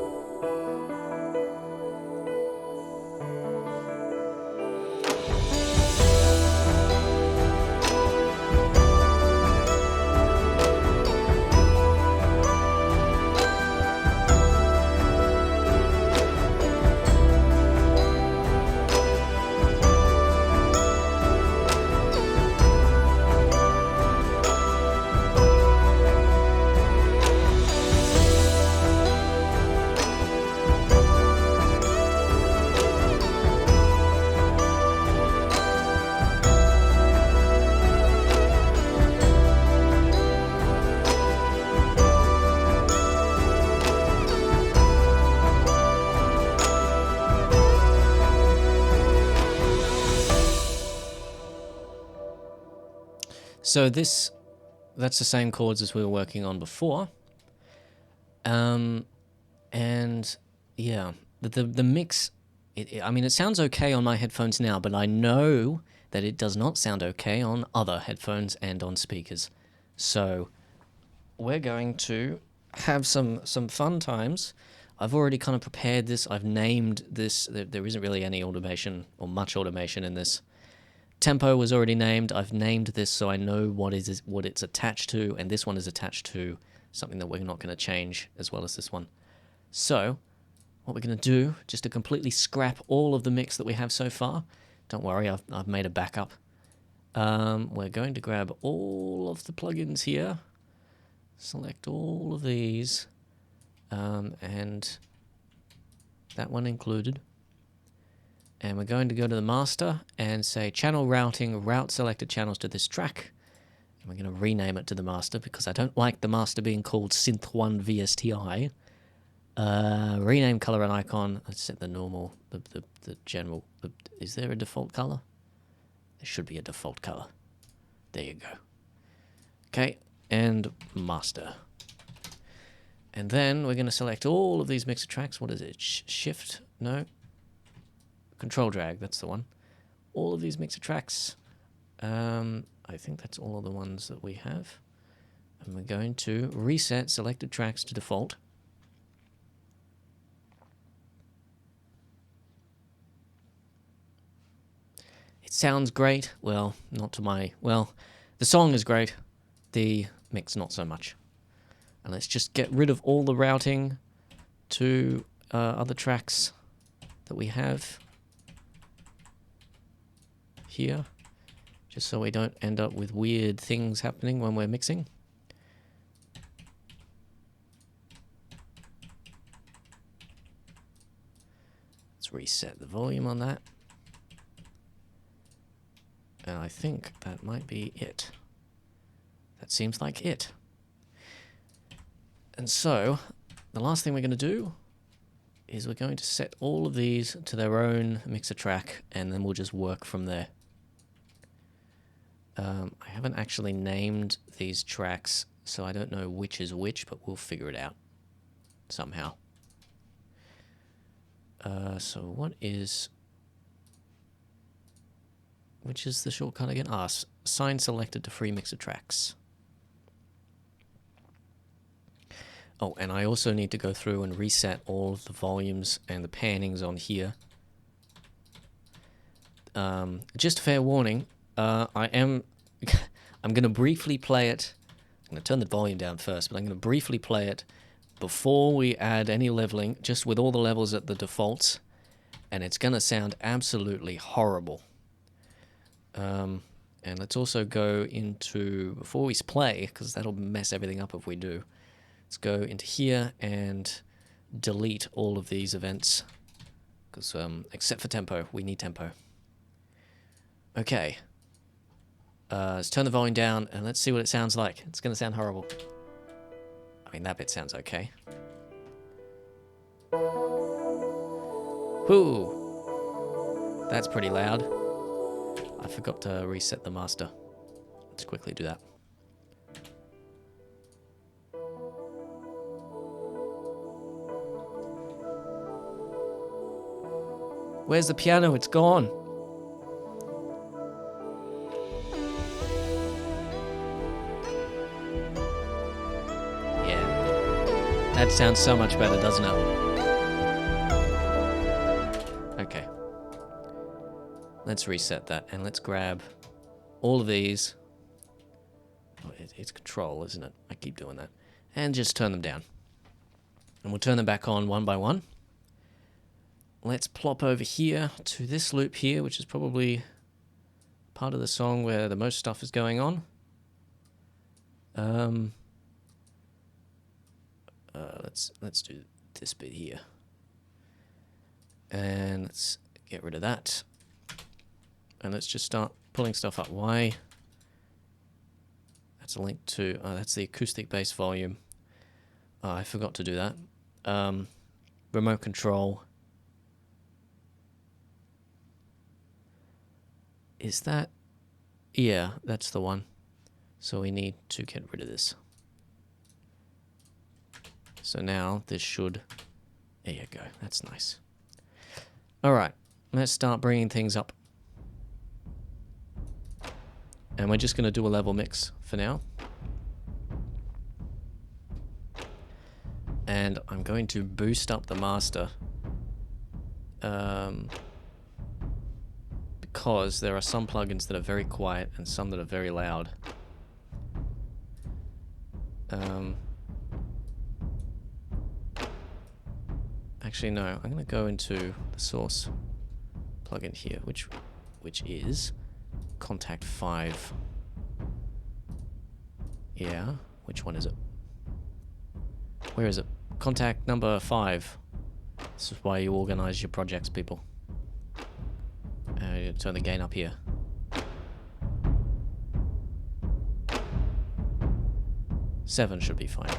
So that's the same chords as we were working on before. And yeah, the mix, I mean, it sounds okay on my headphones now, but I know that it does not sound okay on other headphones and on speakers. So we're going to have some fun times. I've already kind of prepared this. I've named this. There isn't really any automation or much automation in this. Tempo was already named. I've named this so I know what it's attached to, and this one is attached to something that we're not going to change as well as this one. So what we're going to do, just to completely scrap all of the mix that we have so far, don't worry, I've made a backup. We're going to grab all of the plugins here, select all of these, and that one included. And we're going to go to the master and say channel routing, route selected channels to this track. And we're going to rename it to the master because I don't like the master being called Synth1 VSTI. Rename color and icon. Let's set the normal, the general. Is there a default color? There should be a default color. There you go. Okay, and master. And then we're going to select all of these mixer tracks. What is it? Shift? No. Control drag, that's the one. All of these mixer tracks. I think that's all of the ones that we have. And we're going to reset selected tracks to default. It sounds great. Well, not to my... Well, the song is great. The mix, not so much. And let's just get rid of all the routing to other tracks that we have here, just so we don't end up with weird things happening when we're mixing. Let's reset the volume on that. And I think that might be it. That seems like it. And so, the last thing we're going to do is we're going to set all of these to their own mixer track, and then we'll just work from there. I haven't actually named these tracks, so I don't know which is which, but we'll figure it out somehow. So what is which is the shortcut again? Ah, sign selected to free mixer tracks. Oh, and I also need to go through and reset all of the volumes and the pannings on here. Just fair warning, I'm going to briefly play it. I'm going to turn the volume down first, but I'm going to briefly play it before we add any leveling, just with all the levels at the defaults, and it's going to sound absolutely horrible. And let's also go into, before we play, because that'll mess everything up if we do, let's go into here and delete all of these events, because except for tempo, we need tempo. Okay. Let's turn the volume down and let's see what it sounds like. It's going to sound horrible. I mean, that bit sounds okay. Whoo! That's pretty loud. I forgot to reset the master. Let's quickly do that. Where's the piano? It's gone. That sounds so much better, doesn't it? Okay. Let's reset that, and let's grab all of these. Oh, it's control, isn't it? I keep doing that. And just turn them down. And we'll turn them back on one by one. Let's plop over here to this loop here, which is probably part of the song where the most stuff is going on. Let's do this bit here, and let's get rid of that, and let's just start pulling stuff up. Why? That's a link to that's the acoustic bass volume. Oh, I forgot to do that. Remote control. Is that? Yeah, that's the one. So we need to get rid of this. So now this should, there you go, that's nice. All right, let's start bringing things up. And we're just going to do a level mix for now. And I'm going to boost up the master. Because there are some plugins that are very quiet and some that are very loud. Actually, no. I'm going to go into the source plugin here, which is Contact 5. Yeah, which one is it? Where is it? Contact number 5. This is why you organize your projects, people. You turn the gain up here. Seven should be fine.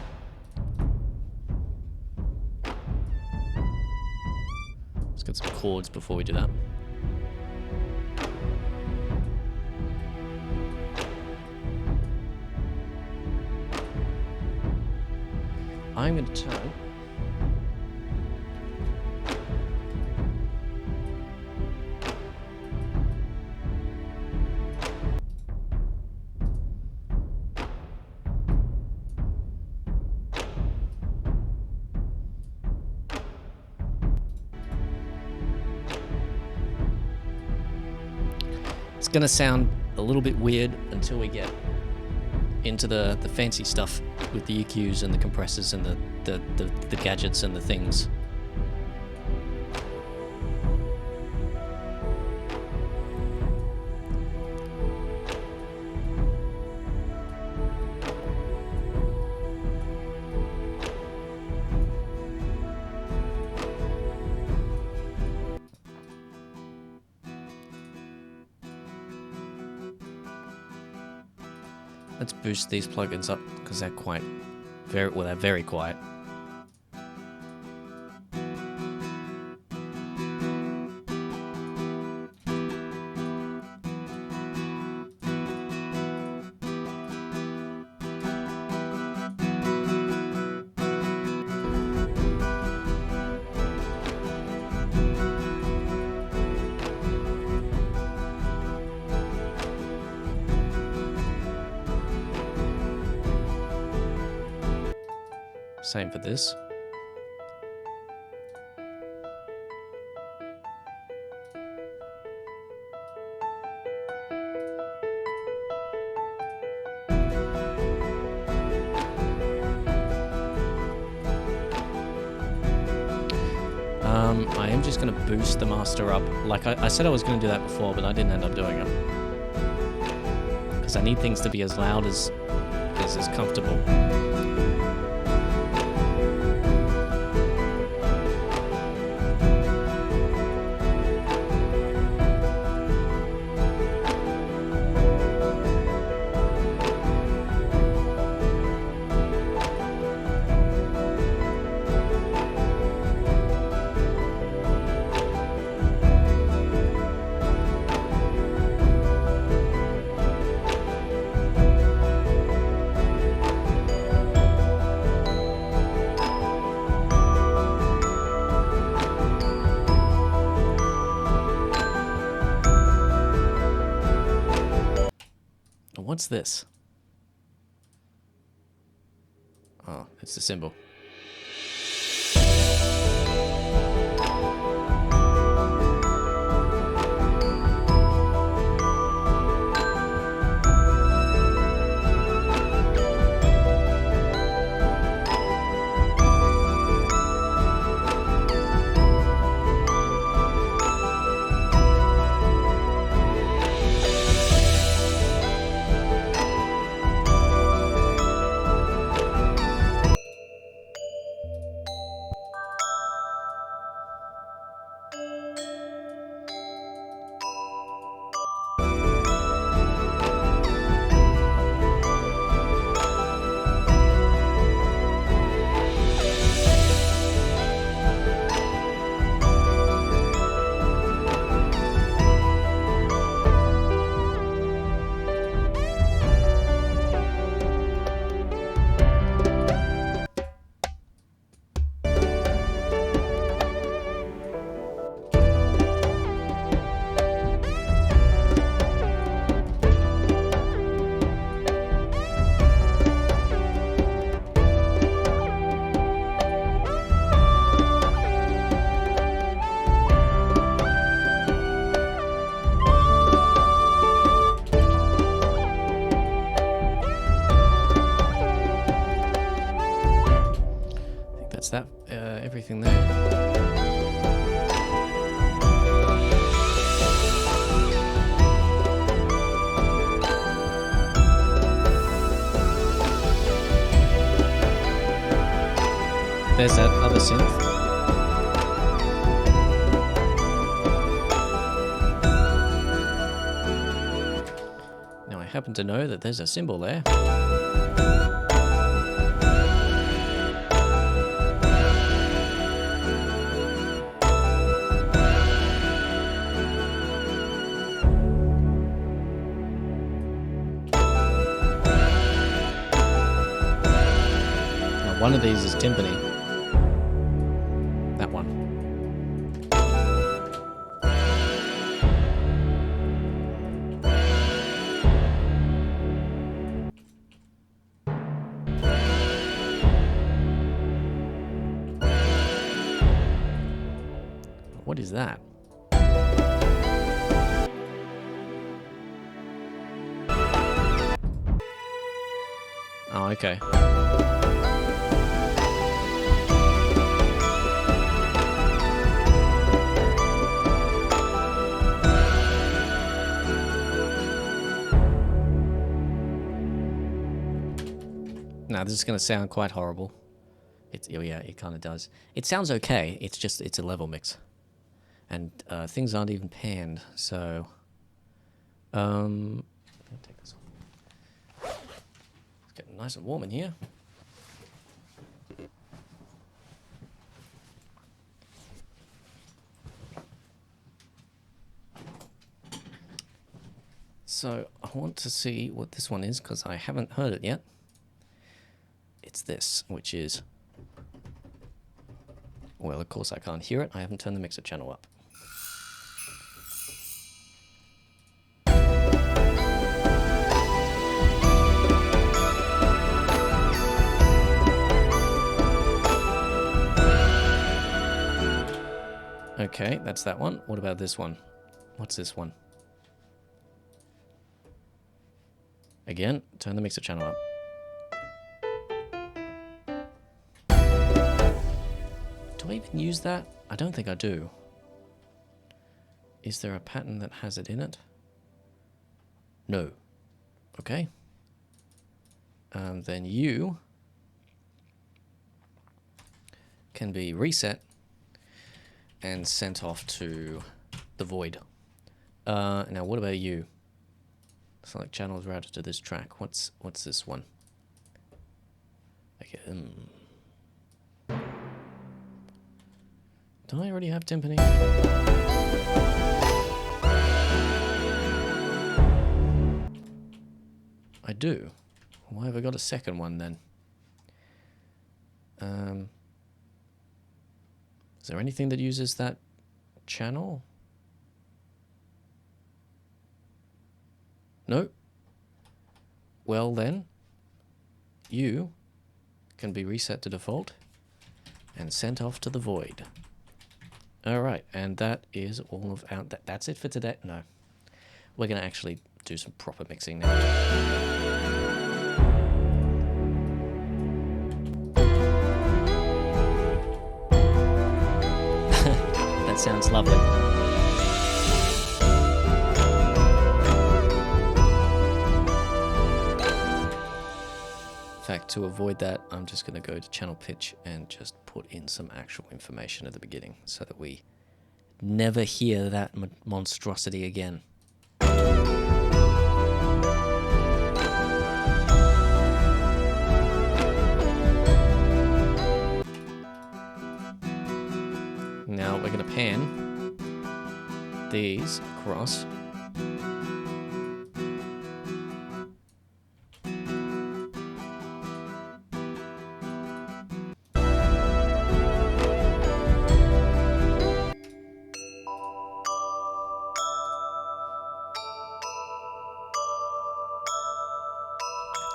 Let's get some chords before we do that. I'm going to turn It's going to sound a little bit weird until we get into the fancy stuff with the EQs and the compressors and the gadgets and the things. Let's boost these plugins up because they're they're very quiet. Same for this. I am just going to boost the master up. Like I said I was going to do that before, but I didn't end up doing it. Because I need things to be as loud as comfortable. What's this? Oh, it's the symbol. That everything there. There's that other synth. Now I happen to know that there's a symbol there. One of these is timpani. That one. What is that? Oh, okay. Now this is going to sound quite horrible. Yeah, it kind of does. It sounds okay. It's just it's a level mix, and things aren't even panned. So, I'll take this off. It's getting nice and warm in here. So I want to see what this one is because I haven't heard it yet. It's this, which is, well, of course I can't hear it. I haven't turned the mixer channel up. Okay, that's that one. What about this one? What's this one? Again, turn the mixer channel up. Do I even use that? I don't think I do. Is there a pattern that has it in it? No. Okay. Then you can be reset and sent off to the void. Now, what about you? Select channels routed to this track. What's this one? Okay. Do I already have timpani? I do. Why have I got a second one then? Is there anything that uses that channel? No? Well then, you can be reset to default and sent off to the void. Alright, and that is all of our... That's it for today? No. We're going to actually do some proper mixing now. That sounds lovely. In fact, to avoid that, I'm just going to go to channel pitch and just put in some actual information at the beginning so that we never hear that monstrosity again. Now we're going to pan these across.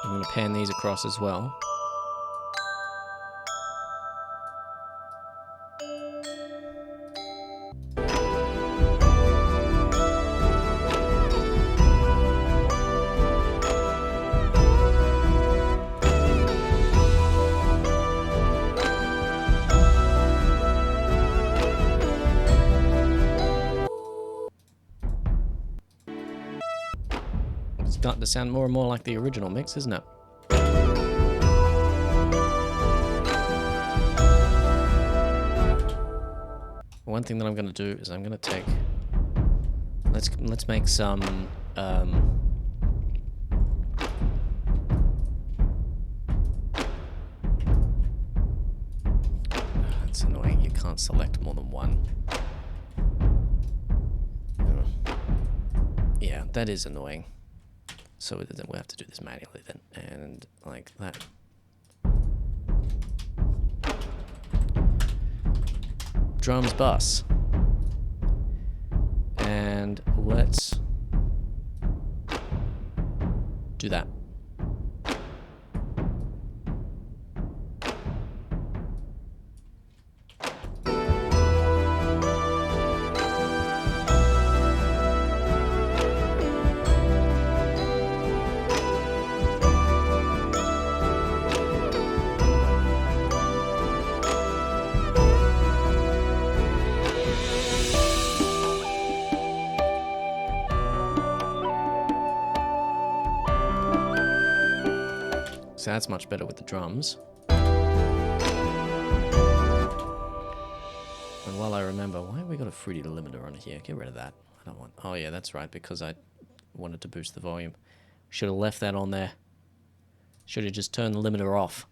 I'm going to pan these across as well. It's starting to sound more and more like the original mix, isn't it? One thing that I'm going to do is I'm going to take... Let's make some... It's annoying, you can't select more than one. Yeah, that is annoying. So then we'll have to do this manually then, and like that. Drums bus. And let's do that. So that's much better with the drums. And while I remember, why have we got a fruity limiter on here? Get rid of that. I don't want... Oh yeah, that's right, because I wanted to boost the volume. Should have left that on there. Should have just turned the limiter off.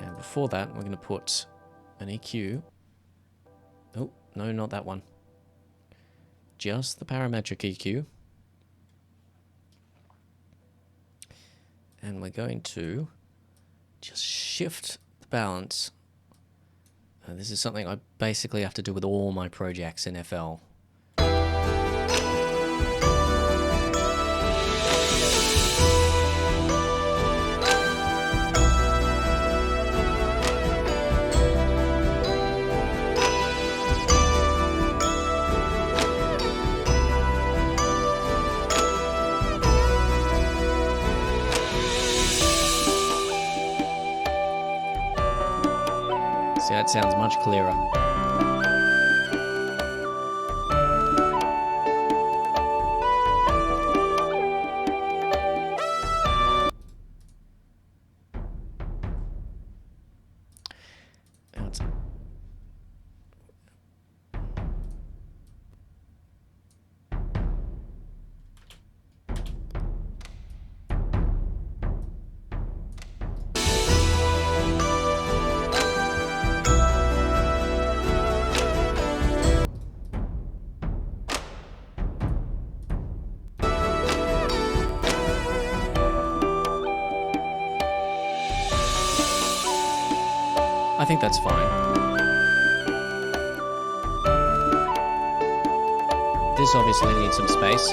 And before that, we're going to put an EQ. Oh, no, not that one. Just the parametric EQ. And we're going to just shift the balance. This is something I basically have to do with all my projects in FL. See, that sounds much clearer. I think that's fine. This obviously needs some space.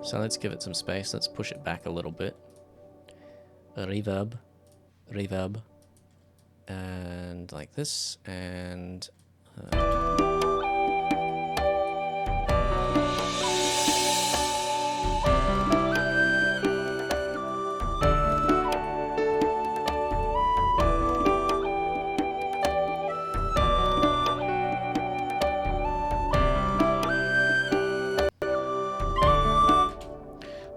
So let's give it some space. Let's push it back a little bit. Reverb. Reverb. And like this. And...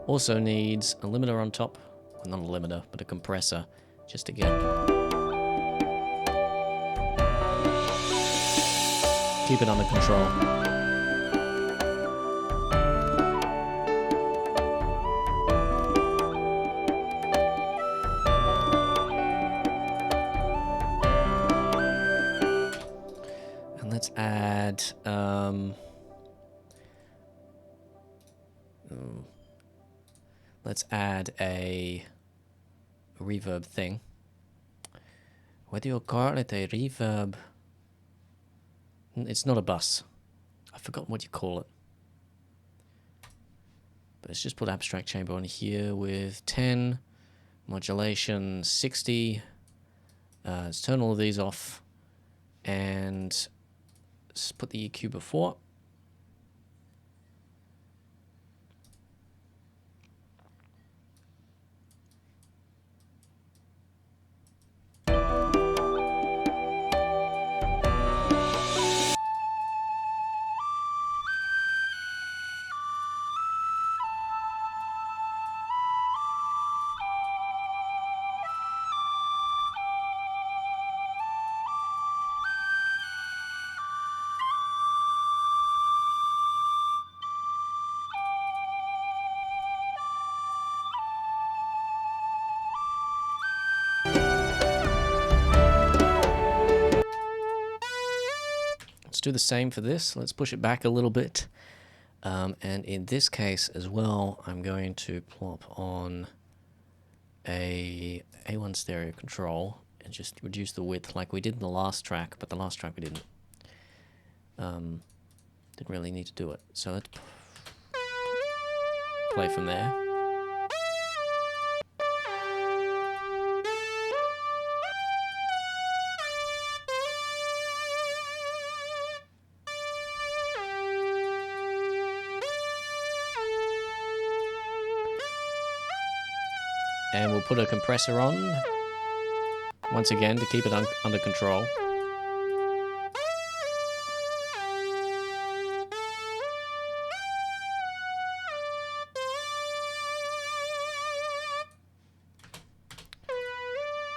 also needs a limiter on top. Well, not a limiter, but a compressor. Just to get... keep it under control. And let's add... let's add a reverb thing. What do you call it? A reverb? It's not a bus. I forgot what you call it. But let's just put abstract chamber on here with 10, modulation 60. Let's turn all of these off and let's put the EQ before. Let's do the same for this. Let's push it back a little bit. And in this case as well, I'm going to plop on a A1 stereo control and just reduce the width like we did in the last track, but the last track we didn't really need to do it. So let's play from there. And we'll put a compressor on, once again, to keep it under control.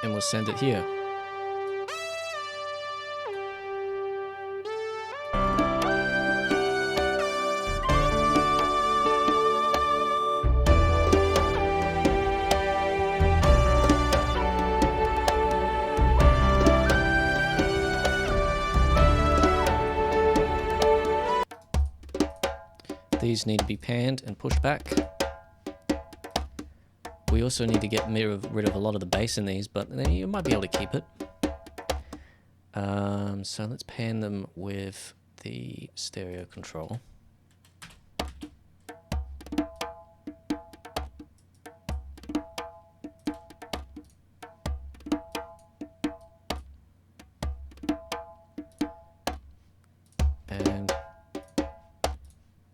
And we'll send it here. These need to be panned and pushed back. We also need to get rid of a lot of the bass in these, but you might be able to keep it. So let's pan them with the stereo control. And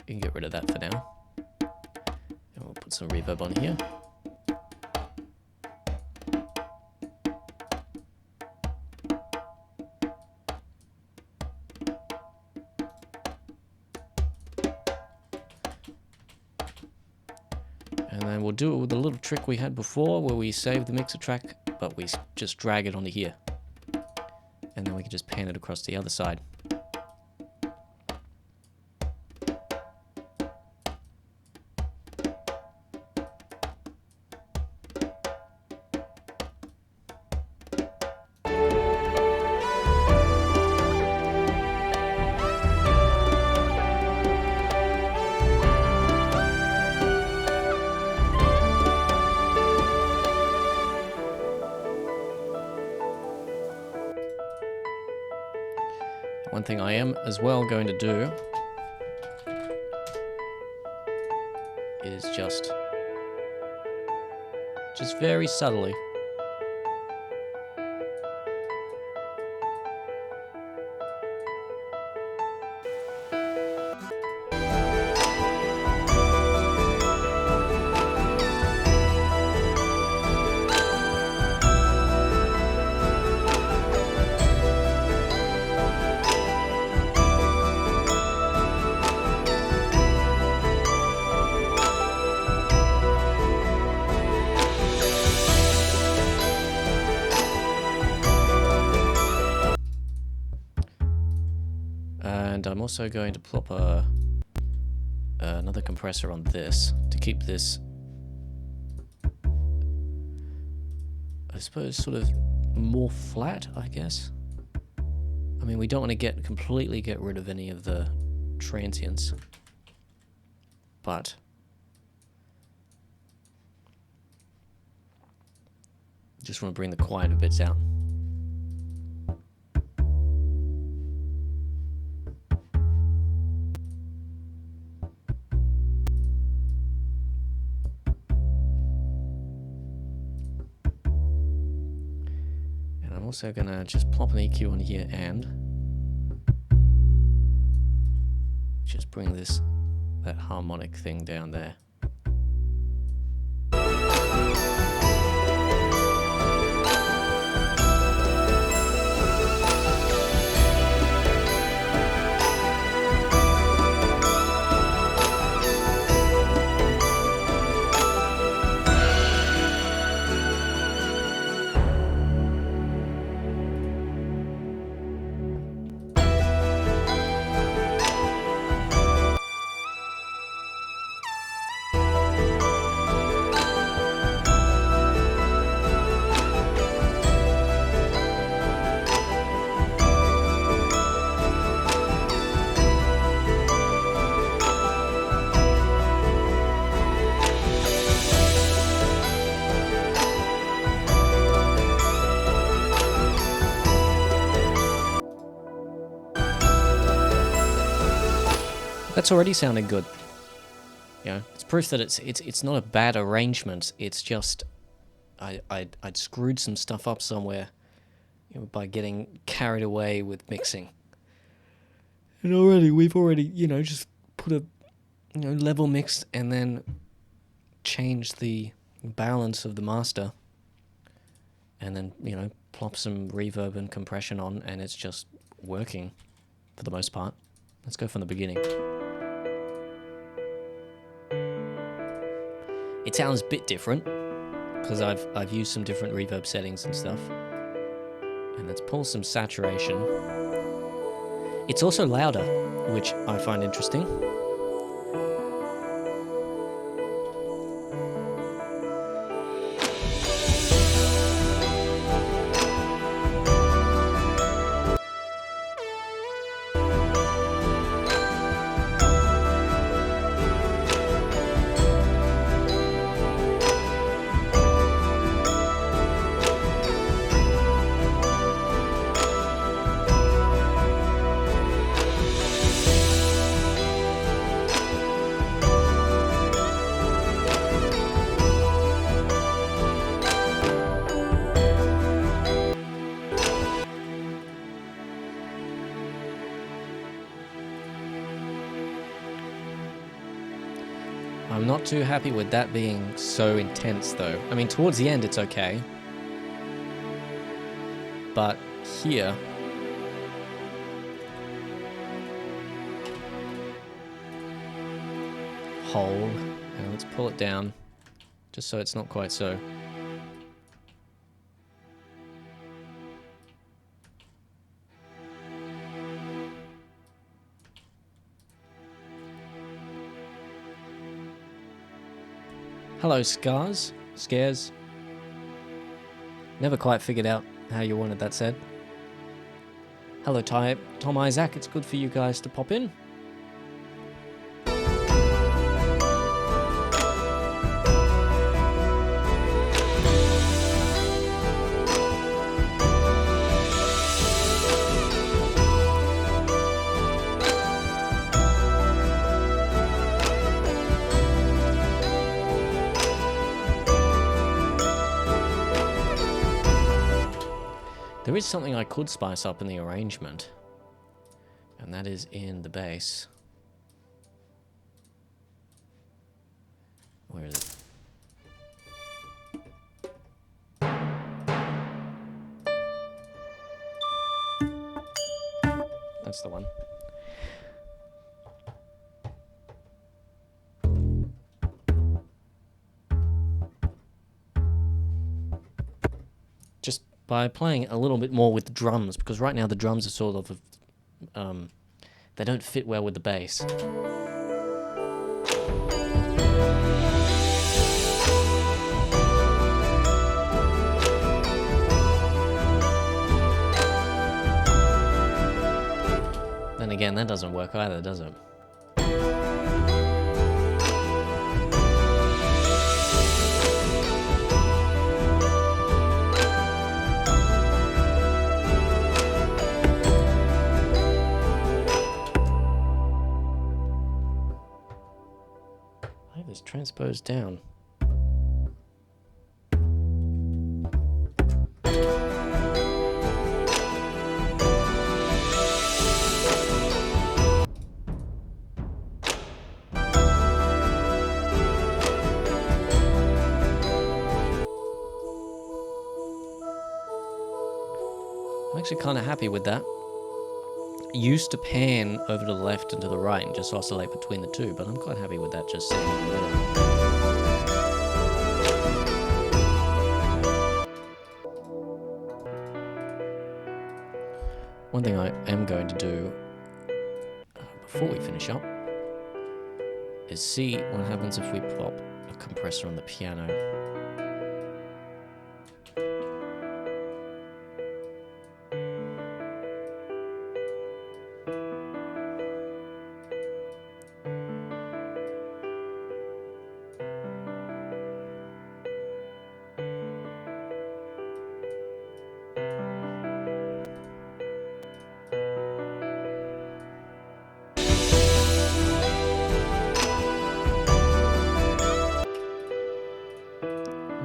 you can get rid of that for now. And we'll put some reverb on here. And then we'll do it with the little trick we had before where we save the mixer track, but we just drag it onto here. And then we can just pan it across the other side. One thing I am as well going to do is just very subtly and I'm also going to plop another compressor on this to keep this, I suppose, sort of more flat, I guess. I mean, we don't want to completely get rid of any of the transients, but just want to bring the quieter bits out. Also gonna just plop an EQ on here and just bring that harmonic thing down there. That's already sounding good. You know, it's proof that it's not a bad arrangement. It's just I'd screwed some stuff up somewhere, you know, by getting carried away with mixing. And we've already, you know, just put a, you know, level mix and then changed the balance of the master. And then, you know, plop some reverb and compression on, and it's just working for the most part. Let's go from the beginning. It sounds a bit different because I've used some different reverb settings and stuff. And let's pull some saturation. It's also louder, which I find interesting. I'm not too happy with that being so intense though. I mean, towards the end it's okay. But here... hold, and let's pull it down just so it's not quite so. Hello, Scares. Never quite figured out how you wanted that said. Hello, Tom Isaac. It's good for you guys to pop in. There is something I could spice up in the arrangement, and that is in the bass. Where is it? That's the one. Just by playing a little bit more with the drums, because right now the drums are sort of, they don't fit well with the bass. Then again, that doesn't work either, does it? It's transposed down. I'm actually kind of happy with that. Used to pan over to the left and to the right and just oscillate between the two, but I'm quite happy with that just sitting in the middle. One thing I am going to do before we finish up is see what happens if we pop a compressor on the piano.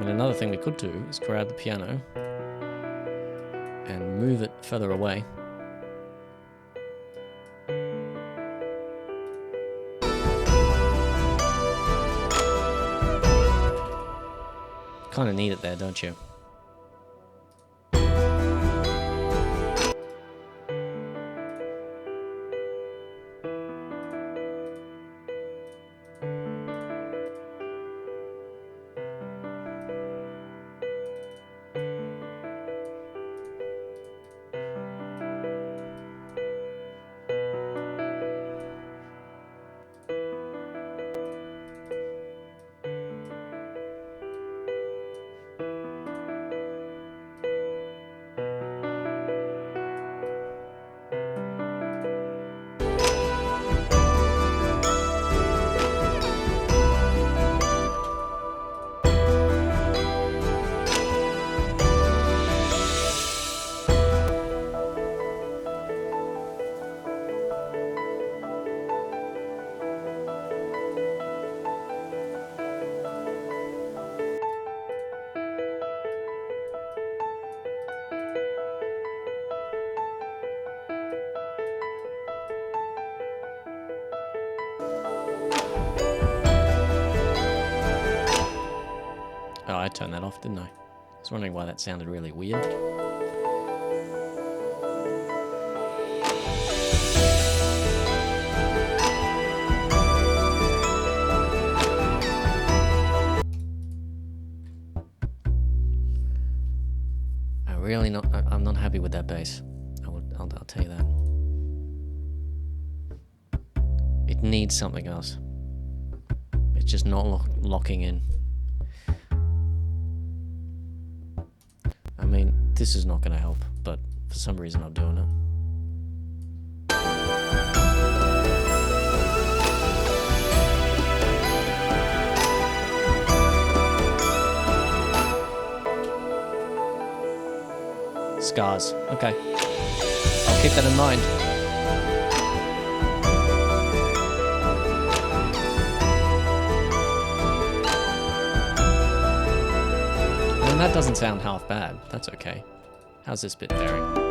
Another thing we could do is grab the piano and move it further away. Kind of need it there, don't you? Oh, I turned that off, didn't I? I was wondering why that sounded really weird. not happy with that bass. I'll tell you that. It needs something else. It's just not locking in. I mean, this is not going to help, but for some reason I'm doing it. Scars. Okay. I'll keep that in mind. And that doesn't sound half bad. That's okay. How's this bit faring?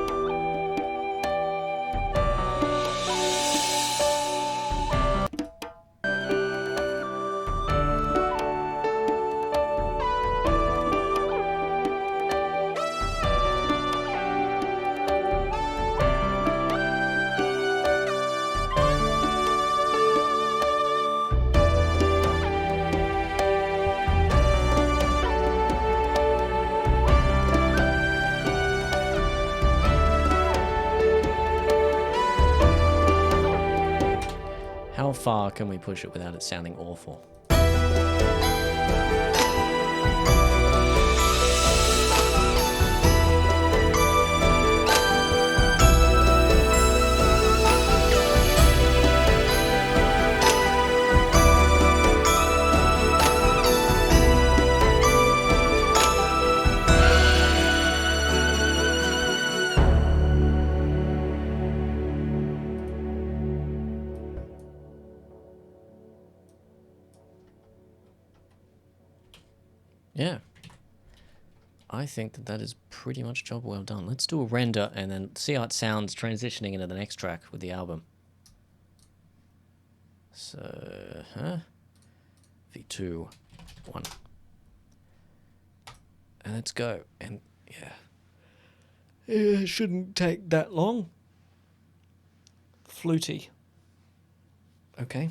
How far can we push it without it sounding awful? Yeah. I think that is pretty much job well done. Let's do a render and then see how it sounds transitioning into the next track with the album. So, V2, 1. And let's go. And yeah. It shouldn't take that long. Fluty. Okay.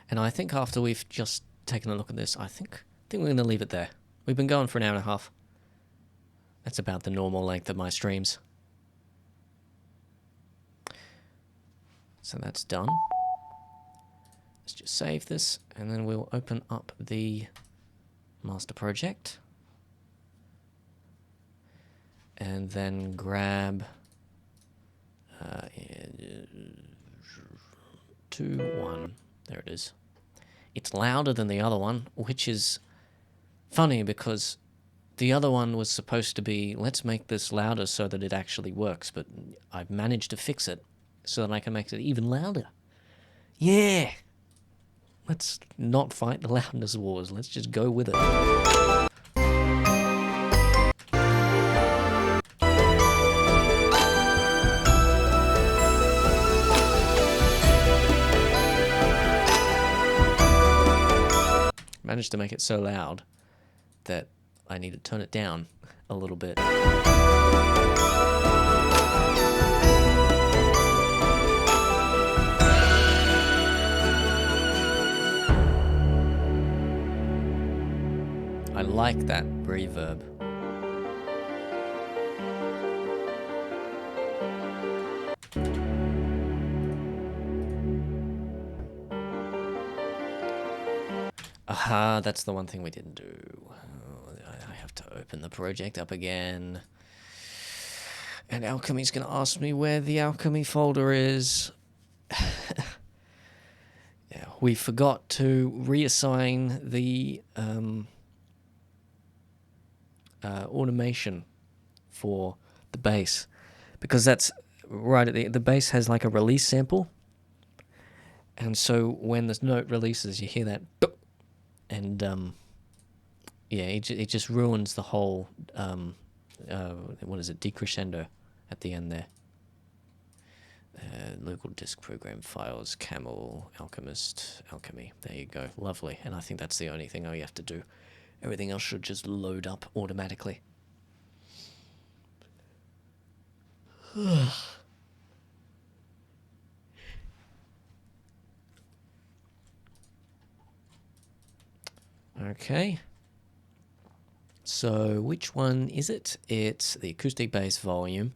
And I think after we've just taken a look at this, I think we're going to leave it there. We've been going for an hour and a half. That's about the normal length of my streams. So that's done. Let's just save this, and then we'll open up the master project. And then grab 2, 1. There it is. It's louder than the other one, which is funny because the other one was supposed to be, let's make this louder so that it actually works, but I've managed to fix it so that I can make it even louder. Yeah! Let's not fight the loudness wars. Let's just go with it. Managed to make it so loud that I need to turn it down a little bit. I like that reverb. Aha, that's the one thing we didn't do. Oh, I have to open the project up again. And Alchemy's going to ask me where the Alchemy folder is. Yeah, we forgot to reassign the automation for the bass. Because that's right at the bass has like a release sample. And so when this note releases, you hear that. And yeah, it just ruins the whole what is it, decrescendo at the end there. Local disk program files, Camel, Alchemist, Alchemy. There you go, lovely. And I think that's the only thing you have to do. Everything else should just load up automatically. Okay. So which one is it? It's the acoustic bass volume.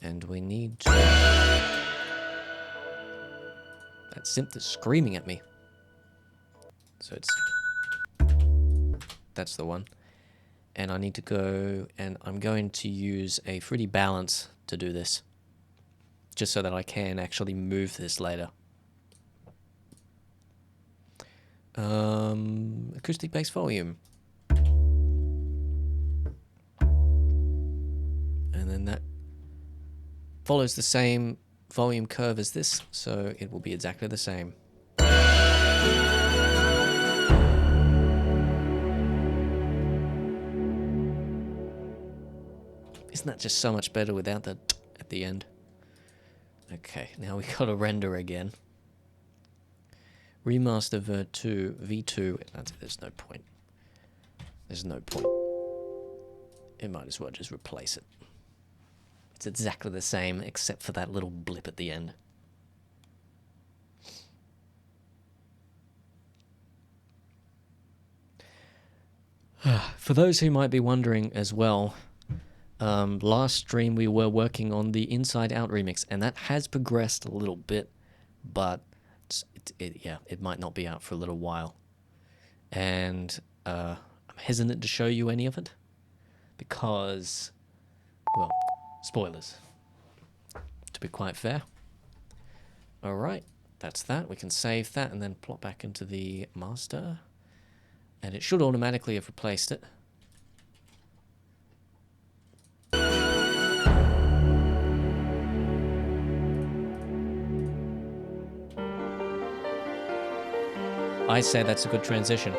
And we need to... That synth is screaming at me. So it's... That's the one. And I need to go... And I'm going to use a fruity balance to do this. Just so that I can actually move this later. Acoustic bass volume. And then that follows the same volume curve as this, so it will be exactly the same. Isn't that just so much better without the at the end? Okay, now we gotta render again. Remaster V2. There's no point. There's no point. It might as well just replace it. It's exactly the same, except for that little blip at the end. For those who might be wondering as well, last stream we were working on the Inside Out remix, and that has progressed a little bit, but it might not be out for a little while. And I'm hesitant to show you any of it, because, well, spoilers, to be quite fair. Alright, that's that. We can save that and then plot back into the master. And it should automatically have replaced it. I say that's a good transition.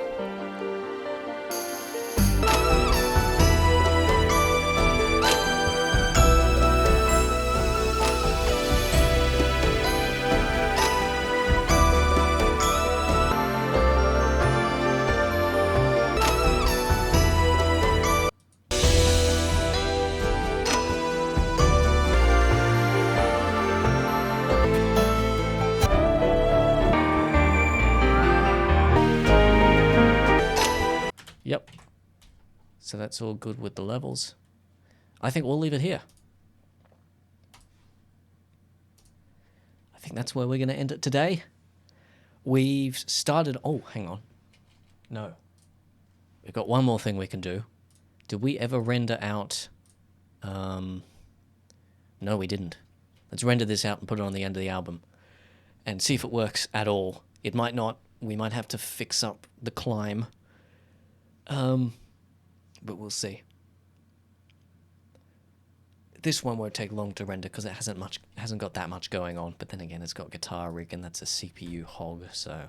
Yep. So that's all good with the levels. I think we'll leave it here. I think that's where we're going to end it today. We've started... Oh, hang on. No. We've got one more thing we can do. Did we ever render out... No, we didn't. Let's render this out and put it on the end of the album. And see if it works at all. It might not. We might have to fix up the climb. But we'll see. This one won't take long to render because it hasn't got that much going on. But then again, it's got guitar rig and that's a CPU hog. So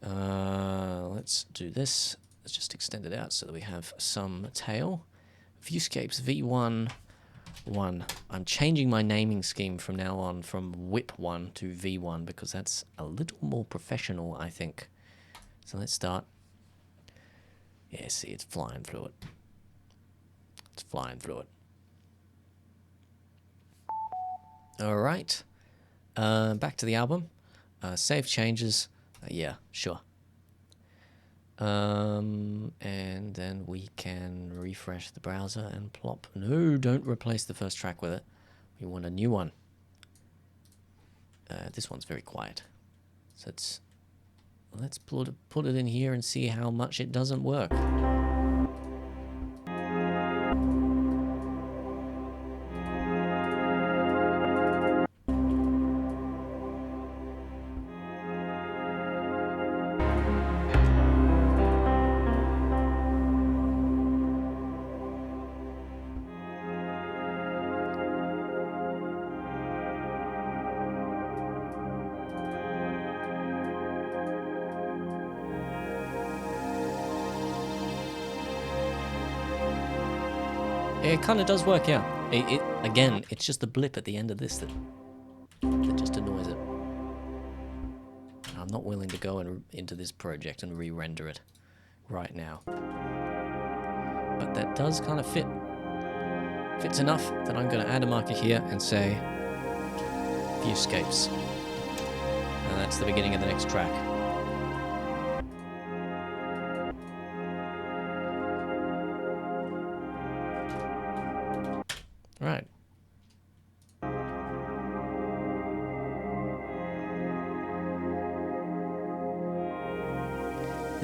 let's do this. Let's just extend it out so that we have some tail. Viewscapes V1 1. I'm changing my naming scheme from now on from Whip 1 to V1 because that's a little more professional, I think. So let's start. Yeah, see, it's flying through it. It's flying through it. Alright. Back to the album. Save changes. Yeah, sure. And then we can refresh the browser and plop. No, don't replace the first track with it. We want a new one. This one's very quiet. So let's put it in here and see how much it doesn't work. It kind of does work out. Again, it's just a blip at the end of this that just annoys it. I'm not willing to go into this project and re-render it right now. But that does kind of fit. Fits enough that I'm going to add a marker here and say Viewscapes. And that's the beginning of the next track.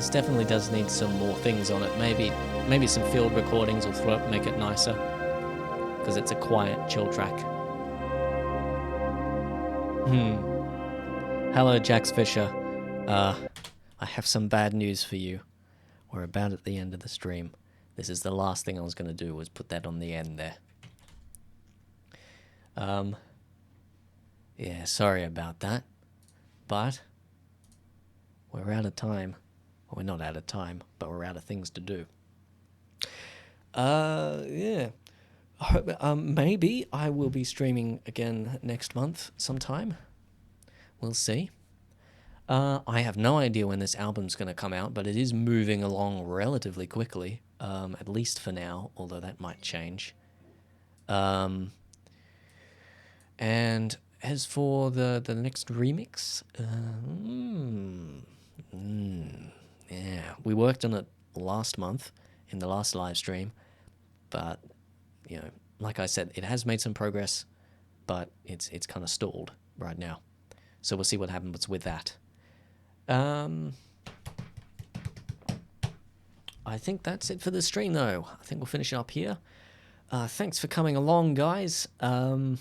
This definitely does need some more things on it. Maybe some field recordings will make it nicer, because it's a quiet, chill track. Hello, Jax Fisher. I have some bad news for you. We're about at the end of the stream. This is the last thing I was going to do, was put that on the end there. Yeah, sorry about that. But we're out of time. Well, we're not out of time, but we're out of things to do. Yeah. Maybe I will be streaming again next month sometime. We'll see. I have no idea when this album's going to come out, but it is moving along relatively quickly, at least for now, although that might change. And as for the next remix, yeah, we worked on it last month in the last live stream, but you know, like I said, it has made some progress, but it's kind of stalled right now. So we'll see what happens with that. I think that's it for the stream, though. I think we'll finish it up here. Thanks for coming along, guys. I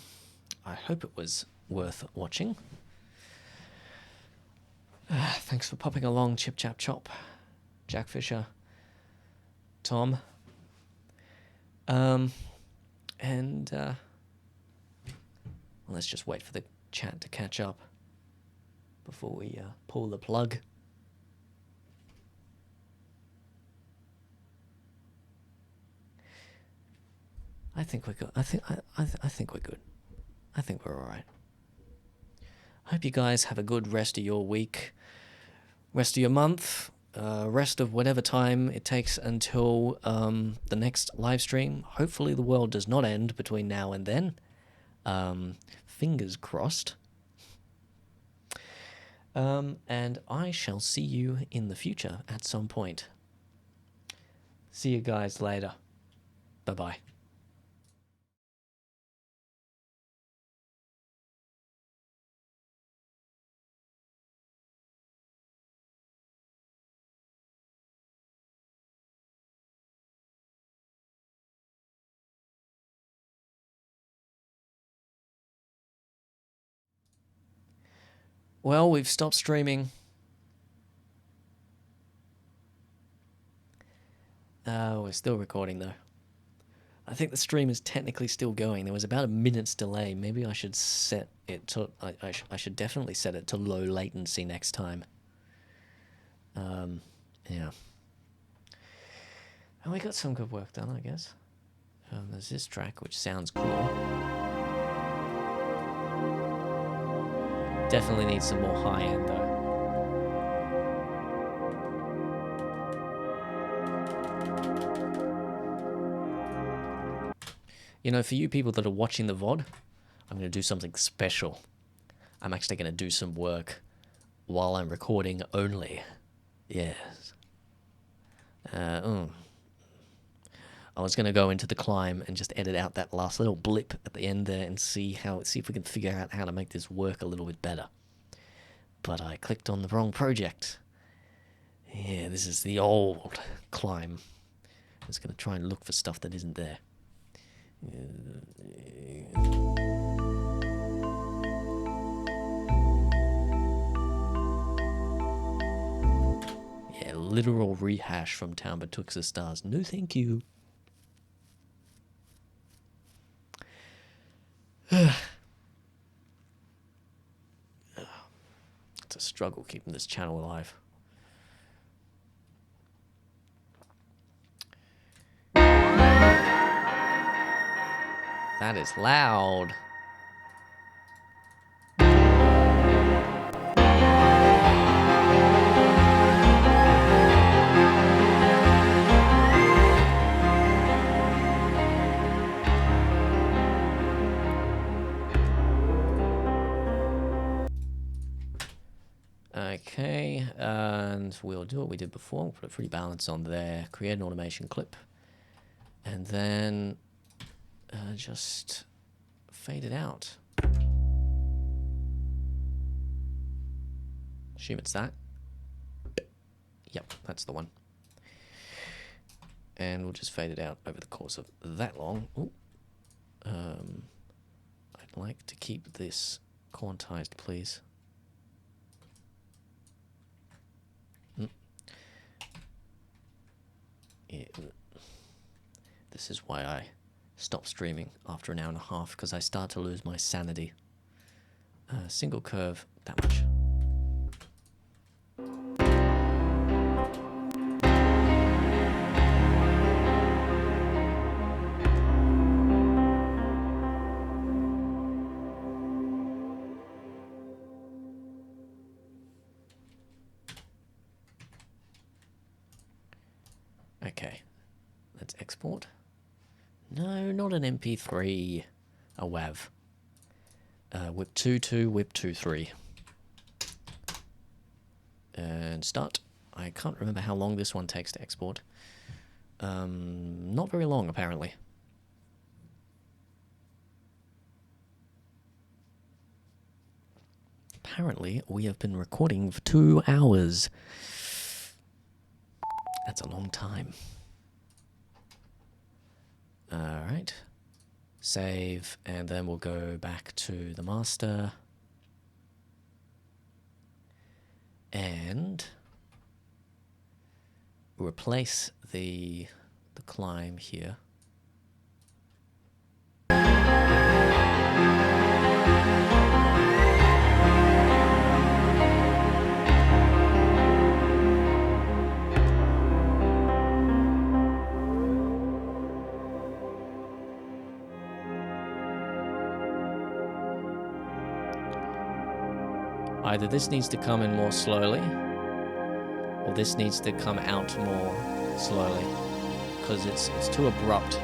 hope it was worth watching. Thanks for popping along, Chip Chap Chop, Jack Fisher, Tom. And let's just wait for the chat to catch up before we pull the plug. I think we're good. I think we're good. I think we're all right. I hope you guys have a good rest of your week, rest of your month, rest of whatever time it takes until the next live stream. Hopefully the world does not end between now and then. Fingers crossed. And I shall see you in the future at some point. See you guys later. Bye-bye. Well, we've stopped streaming. We're still recording, though. I think the stream is technically still going. There was about a minute's delay. Maybe I should set it to... I should definitely set it to low latency next time. Yeah. And we got some good work done, I guess. There's this track, which sounds cool. Definitely needs some more high-end, though. You know, for you people that are watching the VOD, I'm going to do something special. I'm actually going to do some work while I'm recording only. Yes. I was going to go into the climb and just edit out that last little blip at the end there and see if we can figure out how to make this work a little bit better. But I clicked on the wrong project. Yeah, this is the old climb. I was going to try and look for stuff that isn't there. Yeah, literal rehash from Town Betwixt the Stars. No, thank you. It's a struggle keeping this channel alive. That is loud. Okay, and we'll do what we did before. We'll put a free balance on there, create an automation clip, and then just fade it out. Assume it's that. Yep, that's the one. And we'll just fade it out over the course of that long. Ooh. I'd like to keep this quantized, please. Yeah. This is why I stop streaming after an hour and a half, because I start to lose my sanity. Single curve, that much. Okay, let's export. No, not an MP3, a WAV. WIP22, WIP23. And start. I can't remember how long this one takes to export. Not very long, apparently. Apparently, we have been recording for 2 hours. That's a long time. Alright. Save, and then we'll go back to the master. And replace the climb here. Either this needs to come in more slowly, or this needs to come out more slowly, because it's too abrupt.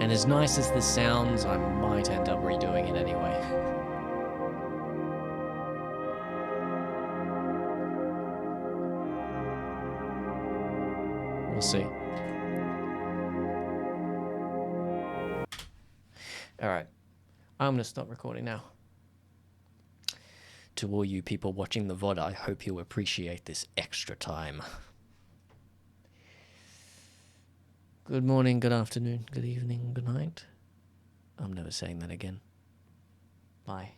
And as nice as this sounds, I might end up redoing it anyway. We'll see. Alright. I'm going to stop recording now. To all you people watching the VOD, I hope you appreciate this extra time. Good morning, good afternoon, good evening, good night. I'm never saying that again. Bye.